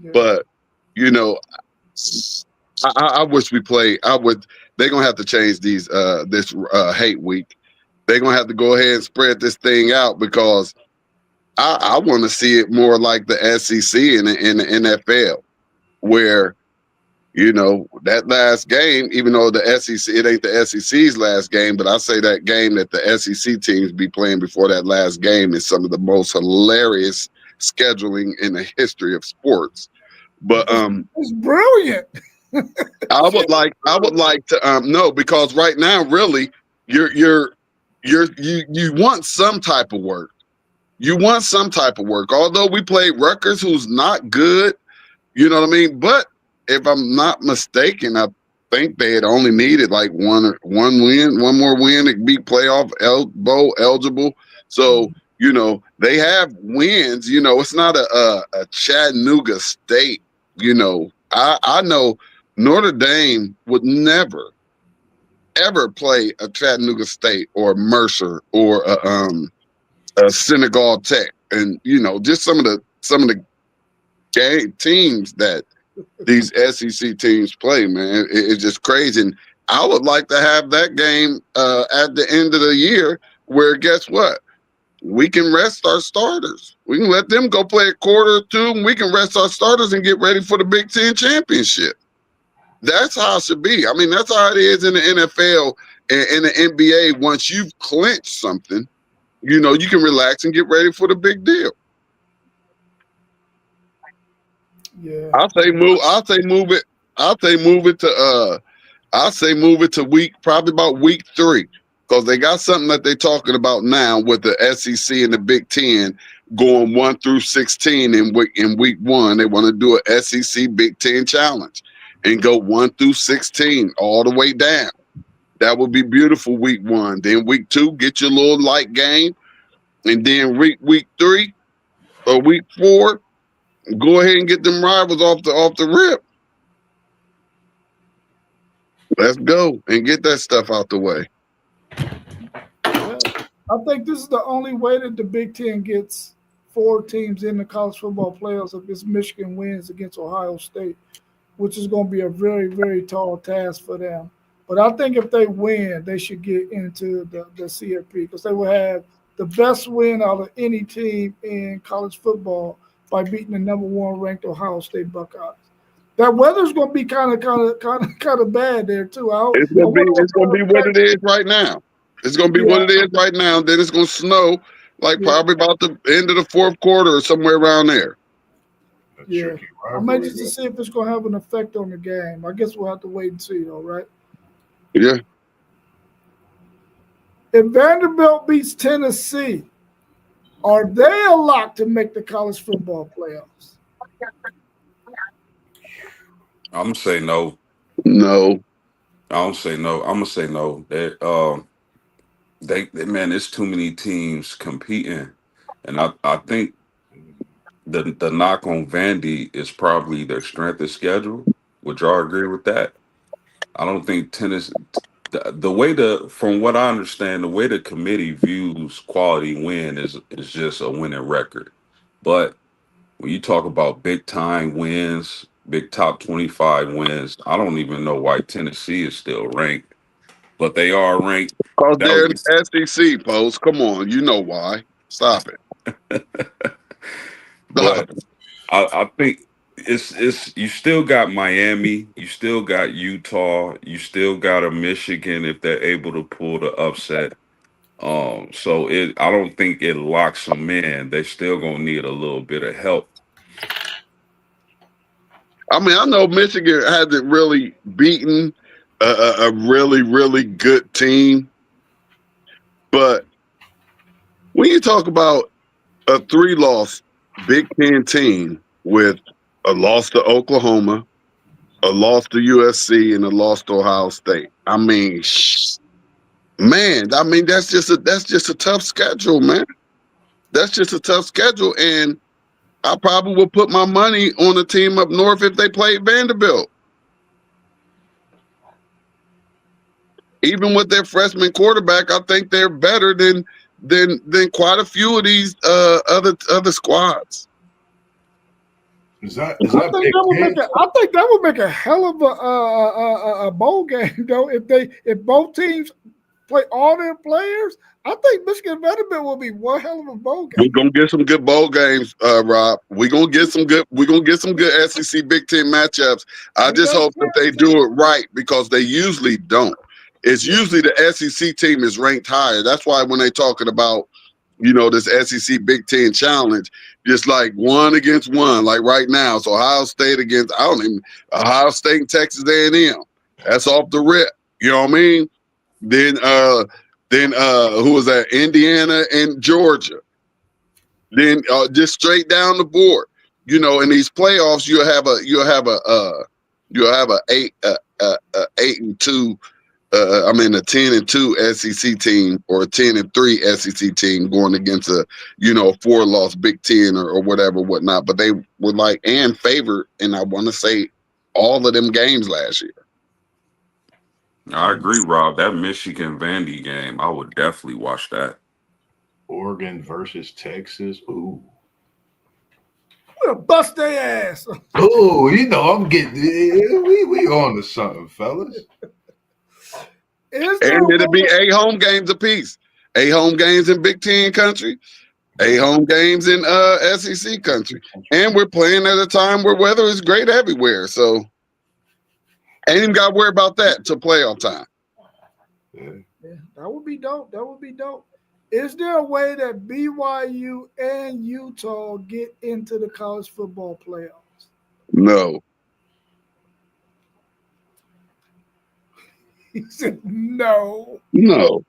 Yeah. but you know, I wish we play. They're gonna have to change this hate week. They're gonna have to go ahead and spread this thing out because I want to see it more like the SEC and the NFL, where that last game, even though the SEC, it ain't the SEC's last game, but I say that game that the SEC teams be playing before that last game is some of the most hilarious scheduling in the history of sports. But It's brilliant. I would like to no, because right now really you want some type of work. You want some type of work. Although we played Rutgers, who's not good, you know what I mean? But if I'm not mistaken, I think they had only needed like one more win to be playoff bowl eligible. So, they have wins. It's not a Chattanooga State. I know Notre Dame would never, ever play a Chattanooga State or Mercer or a Senegal Tech. And, just some of the teams that these SEC teams play, man. It's just crazy. And I would like to have that game at the end of the year where, guess what? We can rest our starters. We can let them go play a quarter or two, and we can rest our starters and get ready for the Big Ten championship. That's how it should be. I mean, that's how it is in the NFL and in the NBA. Once you've clinched something, you can relax and get ready for the big deal. Yeah. I'll say move. I'll say move it. I'll say move it to. I'll say move it to probably about week 3, because they got something that they're talking about now with the SEC and the Big Ten going 1 through 16 in week 1. They want to do a SEC Big Ten challenge and go 1 through 16 all the way down. That would be beautiful. Week 1, then week 2, get your little light game, and then week 3 or week 4, go ahead and get them rivals off the rip. Let's go and get that stuff out the way. Yeah. I think this is the only way that the Big Ten gets 4 teams in the college football playoffs if it's Michigan wins against Ohio State, which is going to be a very, very tall task for them. But I think if they win, they should get into the CFP, because they will have the best win out of any team in college football by beating the #1 ranked Ohio State Buckeyes. That weather's going to be kind of bad there too. It's gonna be what it is right now. It's gonna be what it is right now. Then it's gonna snow probably about the end of the 4th quarter or somewhere around there. Yeah, I'm anxious to see if it's gonna have an effect on the game. I guess we'll have to wait and see, though, right? Yeah. If Vanderbilt beats Tennessee, are they a lock to make the college football playoffs? I'm gonna say no. No. I don't say no. I'm gonna say no. They man, there's too many teams competing, and I think the knock on Vandy is probably their strength of schedule. Would y'all agree with that? I don't think tennis. The way from what I understand, the way the committee views quality win is just a winning record. But when you talk about big time wins, big top 25 wins, I don't even know why Tennessee is still ranked, but they are ranked. Because That they're would an SEC, post. Come on, you know why. Stop it. But I think it's you still got Miami, you still got Utah, you still got a Michigan if they're able to pull the upset. So I don't think it locks them in. They still gonna need a little bit of help. I mean, I know Michigan hasn't really beaten a really, really good team, but when you talk about a 3-loss Big Ten team with a loss to Oklahoma, a loss to USC, and a loss to Ohio State, I mean, man, I mean that's just a tough schedule, man. That's just a tough schedule, and I probably would put my money on a team up north if they played Vanderbilt. Even with their freshman quarterback, I think they're better than quite a few of these other squads. I think that would make a hell of a bowl game, though. If both teams play all their players, I think Michigan Vanderbilt will be one hell of a bowl game. We're gonna get some good bowl games, Rob. We're gonna get some good SEC Big Ten matchups. I just hope that they do it right, because they usually don't. It's usually the SEC team is ranked higher. That's why when they're talking about, this SEC Big Ten challenge, just like 1 against 1, like right now. So Ohio State against Ohio State and Texas A&M. That's off the rip. You know what I mean? Then who was that? Indiana and Georgia. Then just straight down the board. In these playoffs, you'll have a 8-2. A 10-2 SEC team or a 10-3 SEC team going against a 4-loss Big Ten or whatnot. But they were favored, and I want to say all of them games last year. I agree, Rob. That Michigan Vandy game, I would definitely watch that. Oregon versus Texas. Ooh. We'll bust their ass. Oh, I'm getting we on to something, fellas. Is there And a it'll be way? 8 home games apiece. 8 home games in Big Ten country, 8 home games in SEC country. And we're playing at a time where weather is great everywhere. So ain't even got to worry about that till playoff time. Yeah, that would be dope. That would be dope. Is there a way that BYU and Utah get into the college football playoffs? No. He said no. No.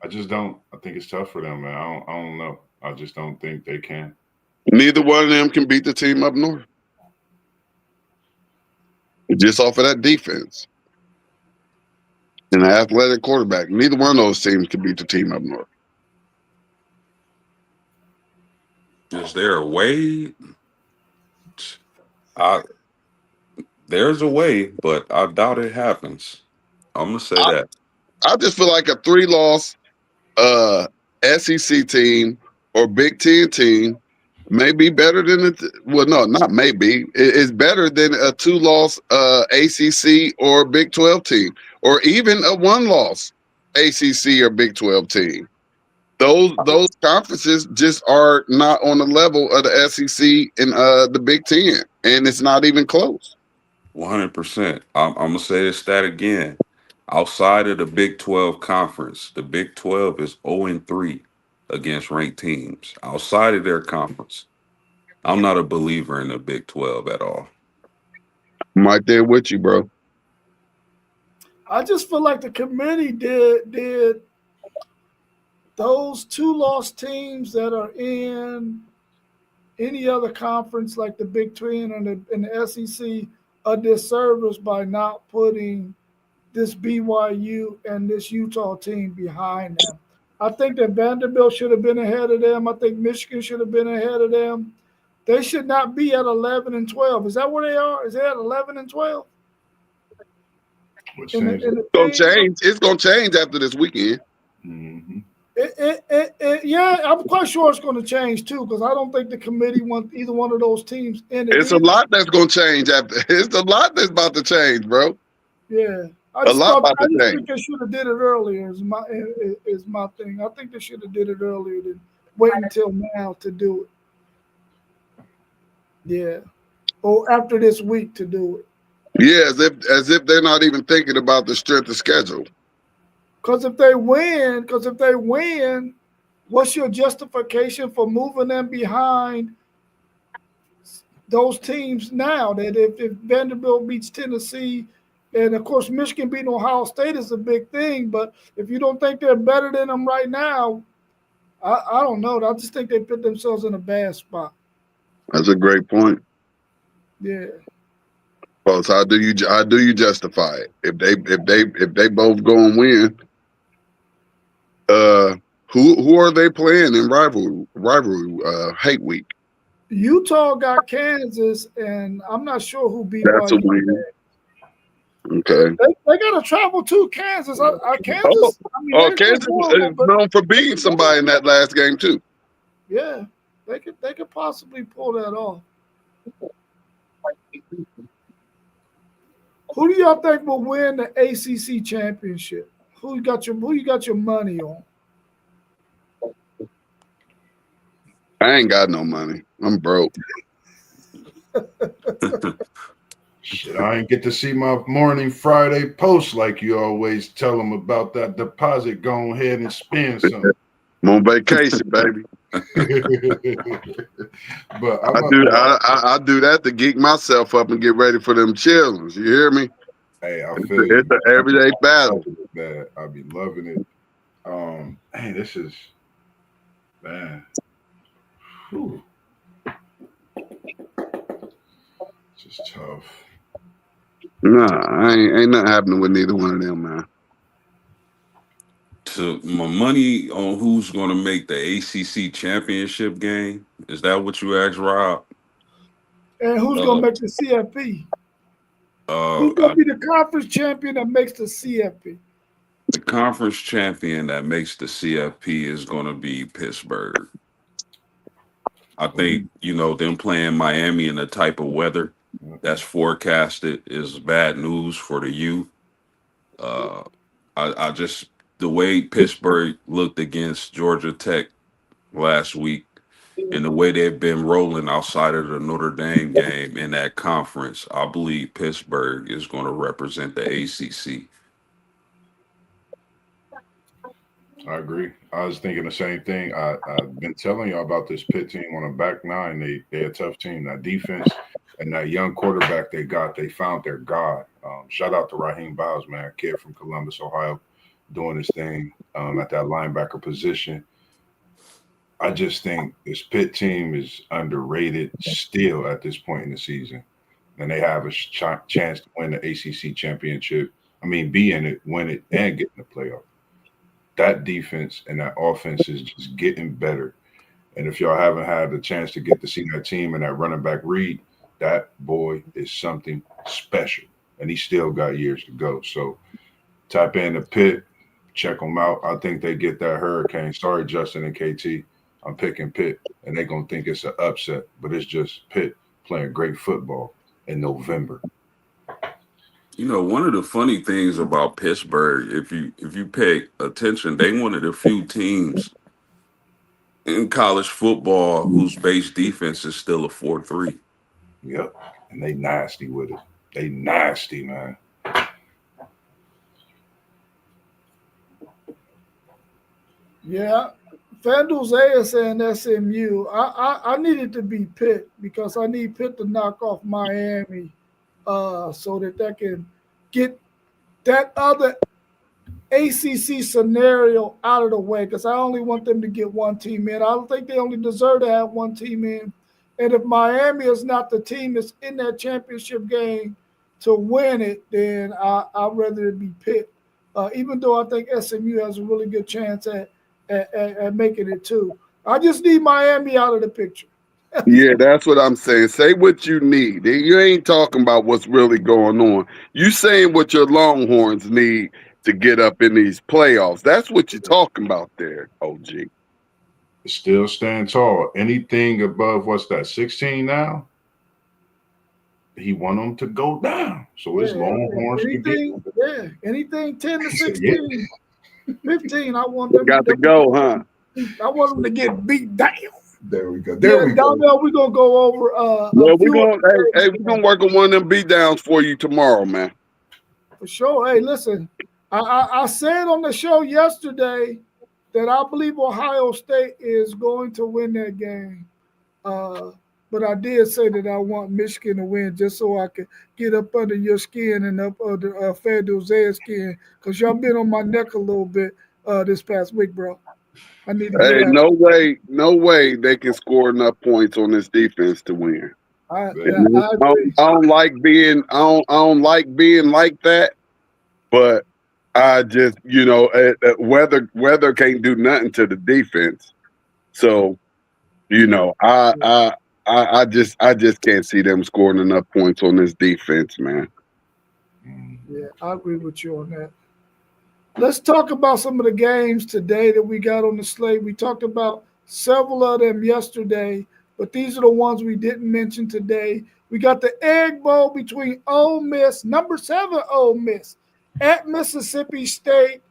I just don't. I think it's tough for them, man. I don't know. I just don't think they can. Neither one of them can beat the team up north. Just off of that defense and an athletic quarterback. Neither one of those teams can beat the team up north. Is there a way? There's a way, but I doubt it happens. I'm gonna say that. I just feel like a 3-loss SEC team or Big Ten team may be better than well, no, not maybe. It's better than a 2-loss ACC or Big 12 team, or even a 1-loss ACC or Big 12 team. Those conferences just are not on the level of the SEC and the Big Ten, and it's not even close. 100%. I'm gonna say this stat again. Outside of the Big 12 conference, the Big 12 is 0-3 against ranked teams. Outside of their conference, I'm not a believer in the Big 12 at all. I'm right there with you, bro. I just feel like the committee did those 2-loss teams that are in any other conference like the Big 12 and the SEC a disservice by not putting this BYU and this Utah team behind them. I think that Vanderbilt should have been ahead of them. I think Michigan should have been ahead of them. They should not be at 11 and 12. Is that where they are? Is they at 11 and 12? Which In seems the It's gonna thing? change. It's gonna change after this weekend. mm-hmm. Yeah, I'm quite sure it's going to change too because I don't think the committee wants either one of those teams in it. It's a lot that's gonna change after. It's a lot that's about to change, bro. Yeah, A lot about I to just change. think they should have did it earlier. Is my thing. I think they should have did it earlier than wait until now to do it. Yeah, or after this week to do it. Yeah, as if they're not even thinking about the strength of schedule. Because if they win, what's your justification for moving them behind those teams now? That if Vanderbilt beats Tennessee, and of course Michigan beating Ohio State is a big thing, but if you don't think they're better than them right now, I don't know. I just think they put themselves in a bad spot. That's a great point. Yeah. Folks, how do you justify it? If they both go and win, who are they playing in rivalry hate week? Utah got Kansas, and I'm not sure who That's a BYU. win. Okay. They got to travel to Kansas. Kansas. I mean, Kansas is known for beating somebody in that last game too. Yeah, they could possibly pull that off. Who do y'all think will win the ACC championship? Who you got your money on? I ain't got no money. I'm broke. Shit, I ain't get to see my morning Friday post like you always tell them about that deposit. Go ahead and spend something. I'm on vacation, baby. But I do that to geek myself up and get ready for them chillings. You hear me? Hey, I feel you. It's an everyday battle. Man, I be loving it. Hey, this is man. Whew. It's just tough. Nah, ain't nothing happening with neither one of them, man. To my money on who's going to make the ACC championship game. Is that what you asked, Rob? And who's gonna make the CFP? Who's gonna be the conference champion that makes the CFP? The conference champion that makes the CFP is going to be Pittsburgh. I think, them playing Miami in the type of weather that's forecasted is bad news for the youth. Uh, I just, the way Pittsburgh looked against Georgia Tech last week and the way they've been rolling outside of the Notre Dame game in that conference, I believe Pittsburgh is going to represent the ACC. I agree. I was thinking the same thing. I've been telling y'all about this Pitt team on a back nine. They're a tough team. That defense and that young quarterback they got, they found their god. Shout out to Raheem Biles, man, kid from Columbus, Ohio, doing his thing at that linebacker position. I just think this Pitt team is underrated still at this point in the season, and they have a chance to win the ACC championship. I mean, be in it, win it, and get in the playoff. That defense and that offense is just getting better. And if y'all haven't had the chance to get to see that team and that running back Reed, that boy is something special. And he still got years to go. So tap in the Pitt, check them out. I think they get that hurricane. Sorry, Justin and KT. I'm picking Pitt, and they're going to think it's an upset. But it's just Pitt playing great football in November. One of the funny things about Pittsburgh, if you pay attention, they one of the few teams in college football whose base defense is still a 4-3. Yep. And they nasty with it. They nasty, man. Yeah. FanDuel Zaya saying SMU. I needed to be Pitt because I need Pitt to knock off Miami so that can get that other ACC scenario out of the way because I only want them to get one team in. I don't think they only deserve to have one team in. And if Miami is not the team that's in that championship game to win it, then I'd rather it be Pitt. Even though I think SMU has a really good chance at making it too. I just need Miami out of the picture. Yeah, that's what I'm saying. Say what you need. You ain't talking about what's really going on. You saying what your Longhorns need to get up in these playoffs. That's what you're talking about there, OG. Still stand tall. Anything above what's that, 16 now? He want them to go down. So it's Longhorns to get. Anything 10 to 16, 15. I want them to go, huh? I want them to get beat down. There we go. There we go. We're gonna go over. Well, we're gonna work on one of them beat downs for you tomorrow, man. For sure. Hey, listen, I said on the show yesterday that I believe Ohio State is going to win that game. But I did say that I want Michigan to win just so I could get up under your skin and up under FanDuel Zay's skin because y'all been on my neck a little bit this past week, bro. I need to Hey, no way they can score enough points on this defense to win. I don't like being like that, but I just weather can't do nothing to the defense. So, I just can't see them scoring enough points on this defense, man. Yeah, I agree with you on that. Let's talk about some of the games today that we got on the slate. We talked about several of them yesterday, but these are the ones we didn't mention today. We got the Egg Bowl between Ole Miss, number 7 Ole Miss, at Mississippi State.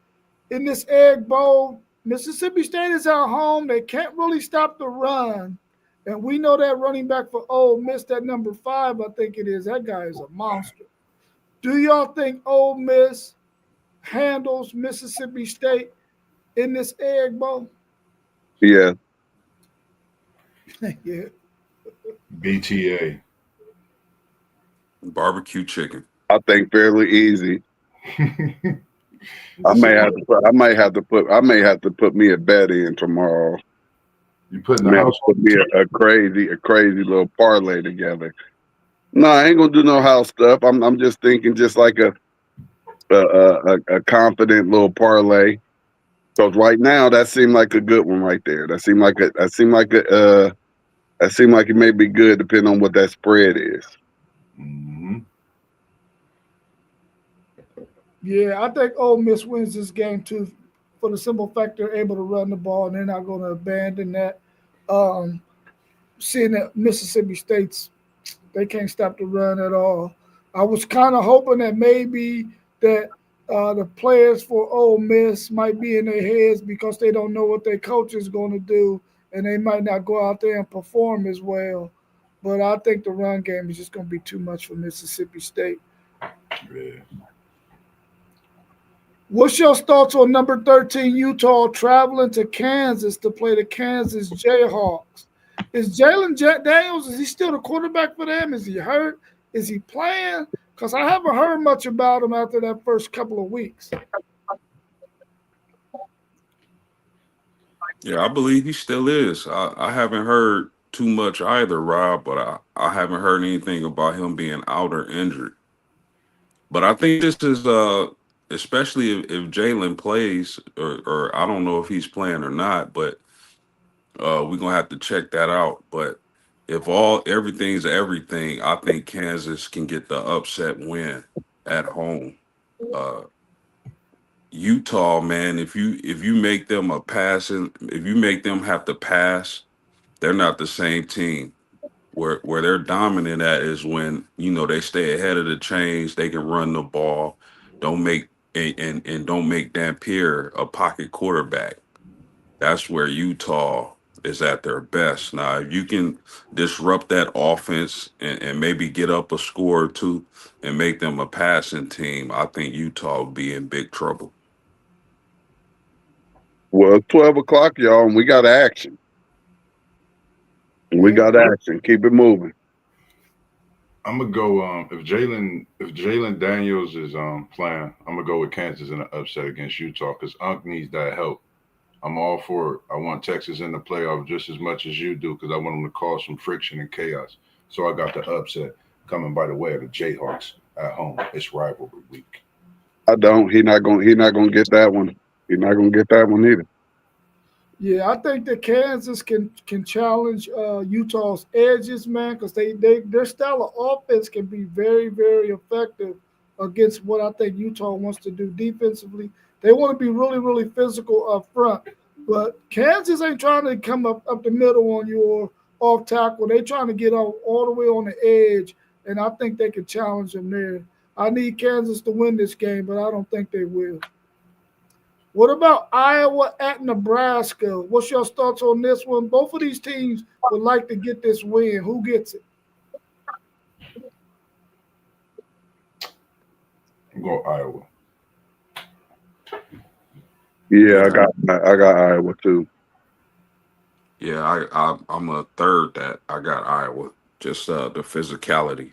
In this Egg Bowl, Mississippi State is at home. They can't really stop the run. And we know that running back for Ole Miss, that number 5, I think it is, that guy is a monster. Do y'all think Ole Miss handles Mississippi State in this Egg Bowl? Yeah. Yeah. BTA. Barbecue chicken. I think fairly easy. I may have to put me a bet in tomorrow. You putting the house put me a crazy little parlay together. No, I ain't gonna do no house stuff. I'm just thinking just like a confident little parlay. Because right now that seemed like a good one right there. That seemed like it may be good depending on what that spread is. Mm-hmm. Yeah, I think Ole Miss wins this game too, for the simple fact they're able to run the ball and they're not going to abandon that. seeing that Mississippi State's they can't stop the run at all. I was kind of hoping that maybe that the players for Ole Miss might be in their heads because they don't know what their coach is going to do, and they might not go out there and perform as well. But I think the run game is just going to be too much for Mississippi State. Yeah. What's your thoughts on number 13 Utah traveling to Kansas to play the Kansas Jayhawks? Is Jalen Daniels, is he still the quarterback for them? Is he hurt? Is he playing? Because I haven't heard much about him after that first couple of weeks. Yeah, I believe he still is. I haven't heard too much either, Rob, but I haven't heard anything about him being out or injured. But I think this is especially if Jalen plays, or I don't know if he's playing or not, but we're gonna have to check that out. But if everything's everything, I think Kansas can get the upset win at home. Uh, Utah, man, if you make them if you make them have to pass, they're not the same team. Where they're dominant at is when they stay ahead of the chains, they can run the ball, don't make and don't make Dampier a pocket quarterback. That's where Utah is at their best. Now, if you can disrupt that offense and maybe get up a score or two and make them a passing team, I think Utah will be in big trouble. Well, it's 12 o'clock, y'all, and we got action. We got action. Keep it moving. I'm gonna go. If Jalen Daniels is playing, I'm gonna go with Kansas in an upset against Utah because Unc needs that help. I'm all for it. I want Texas in the playoff just as much as you do because I want them to cause some friction and chaos. So I got the upset coming by the way of the Jayhawks at home. It's rivalry week. I don't. He not gonna. He not gonna get that one. He's not gonna get that one either. Yeah, I think that Kansas can challenge Utah's edges, man, because their style of offense can be very, very effective against what I think Utah wants to do defensively. They want to be really, really physical up front, but Kansas ain't trying to come up the middle on you or off tackle. They trying to get all the way on the edge, and I think they can challenge them there. I need Kansas to win this game, but I don't think they will. What about Iowa at Nebraska? What's your thoughts on this one? Both of these teams would like to get this win. Who gets it? I'm going Iowa. Yeah, Yeah, I got Iowa too. yeah, I'm a third that I got Iowa. Just the physicality.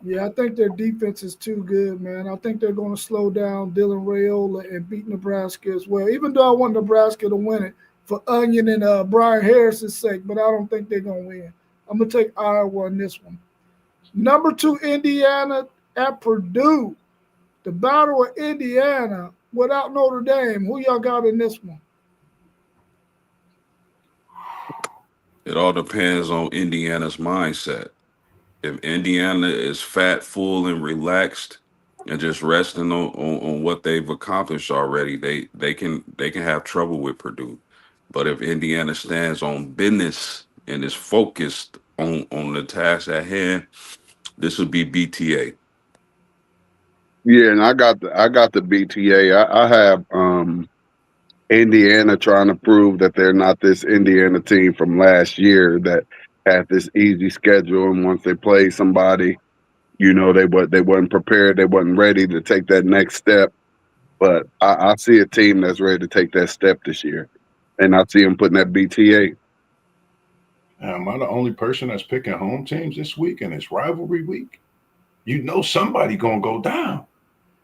Yeah, I think their defense is too good, man. I think they're going to slow down Dylan Rayola and beat Nebraska as well. Even though I want Nebraska to win it for Onion and Brian Harris's sake, but I don't think they're going to win. I'm going to take Iowa on this one. Number 2, Indiana at Purdue. The Battle of Indiana without Notre Dame. Who y'all got in this one? It all depends on Indiana's mindset. If Indiana is fat, full, and relaxed, and just resting on what they've accomplished already, they can have trouble with Purdue. But if Indiana stands on business and is focused on the task at hand, this would be BTA. Yeah, and I got the BTA. I have Indiana trying to prove that they're not this Indiana team from last year that had this easy schedule, and once they play somebody, they wasn't prepared, they wasn't ready to take that next step. But I see a team that's ready to take that step this year, and I see them putting that BTA. Am I the only person that's picking home teams this week and it's rivalry week? You know somebody gonna go down.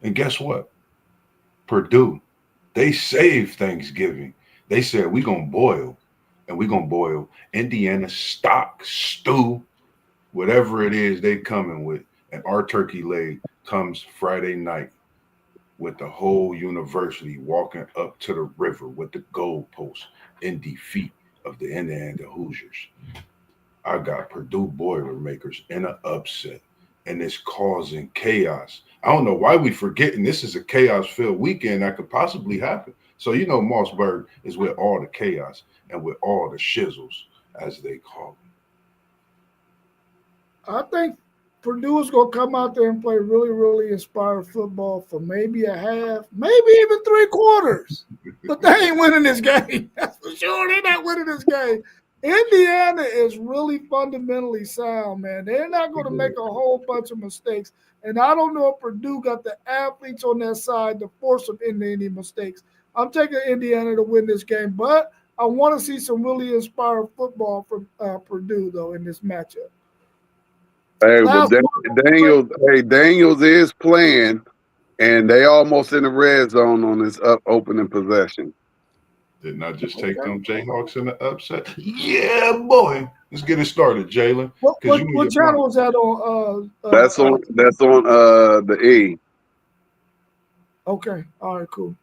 And guess what? Purdue. They saved Thanksgiving. They said we gonna boil, and we gonna boil Indiana stock stew, whatever it is they coming with. And our turkey leg comes Friday night with the whole university walking up to the river with the goalpost in defeat of the Indiana Hoosiers. I got Purdue Boilermakers in an upset, and it's causing chaos. I don't know why we forgetting this is a chaos-filled weekend that could possibly happen. So Mossberg is with all the chaos and with all the shizzles. as they call I think Purdue is going to come out there and play really, really inspired football for maybe a half, maybe even 3/4. But they ain't winning this game. That's for sure. They're not winning this game. Indiana is really fundamentally sound, man. They're not going to make a whole bunch of mistakes. And I don't know if Purdue got the athletes on their side to force them into any mistakes. I'm taking Indiana to win this game, but I want to see some really inspired football from Purdue, though, in this matchup. Hey, but Daniels is playing, and they almost in the red zone on this opening possession. Didn't I just take them Jayhawks in the upset? Yeah, boy. Let's get it started, Jalen. What channel was that on? That's on the E. Okay. All right, cool.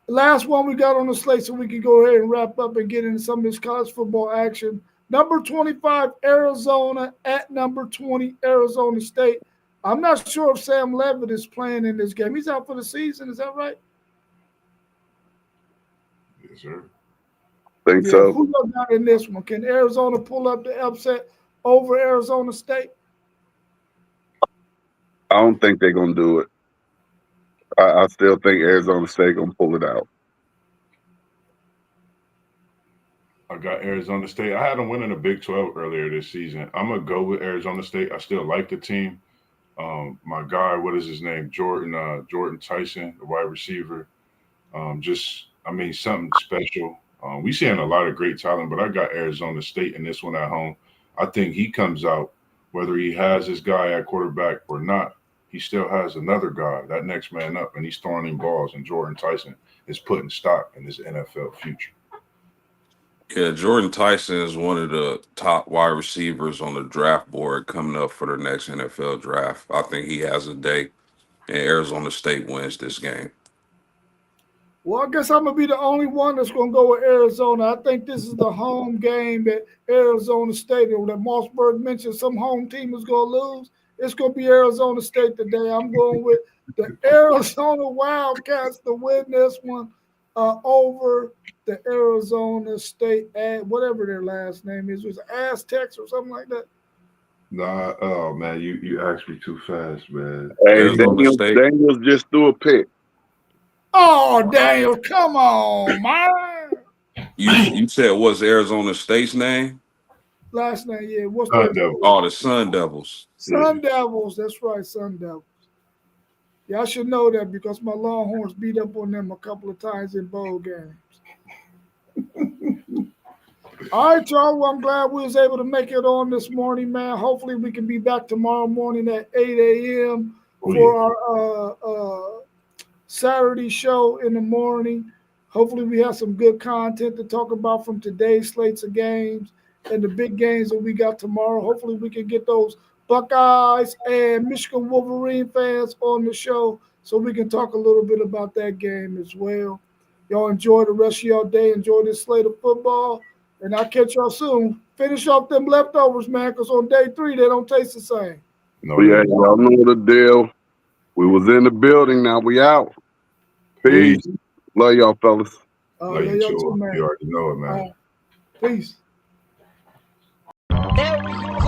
The last one we got on the slate, so we can go ahead and wrap up and get into some of this college football action. Number 25, Arizona at number 20, Arizona State. I'm not sure if Sam Levitt is playing in this game. He's out for the season. Is that right? Yes, sir. Think so. Who goes out in this one? Can Arizona pull up the upset over Arizona State? I don't think they're going to do it. I still think Arizona State going to pull it out. I got Arizona State. I had them winning the Big 12 earlier this season. I'm going to go with Arizona State. I still like the team. My guy, what is his name? Jordan Tyson, the wide receiver. Something special. We seeing a lot of great talent, but I got Arizona State in this one at home. I think he comes out, whether he has his guy at quarterback or not, he still has another guy, that next man up, and he's throwing in balls, and Jordan Tyson is putting stock in his NFL future. Yeah, Jordan Tyson is one of the top wide receivers on the draft board coming up for the next NFL draft. I think he has a day, and Arizona State wins this game. Well, I guess I'm going to be the only one that's going to go with Arizona. I think this is the home game at Arizona Stadium that Mossberg mentioned some home team is going to lose. It's going to be Arizona State today. I'm going with the Arizona Wildcats to win this one over the Arizona State, whatever their last name is. Was it Aztecs or something like that? Nah, oh, man, you asked me too fast, man. Hey, Daniels just threw a pick. Oh, Daniel, come on, man. You said what's Arizona State's name? Last name, yeah. What's Sun Devils. Oh, the Sun Devils. Sun Devils, that's right, Sun Devils. Yeah, I should know that because my Longhorns beat up on them a couple of times in bowl games. All right, y'all. Well, I'm glad we was able to make it on this morning, man. Hopefully we can be back tomorrow morning at 8 a.m. for our Saturday show in the morning. Hopefully we have some good content to talk about from today's slates of games and the big games that we got tomorrow. Hopefully we can get those Buckeyes and Michigan Wolverine fans on the show so we can talk a little bit about that game as well. Y'all enjoy the rest of y'all day. Enjoy this slate of football. And I'll catch y'all soon. Finish off them leftovers, man, because on day 3, they don't taste the same. No, yeah, y'all know the deal. We was in the building. Now we out. Peace. Love y'all, fellas. Love you too, man. You already know it, man. Peace. There we go.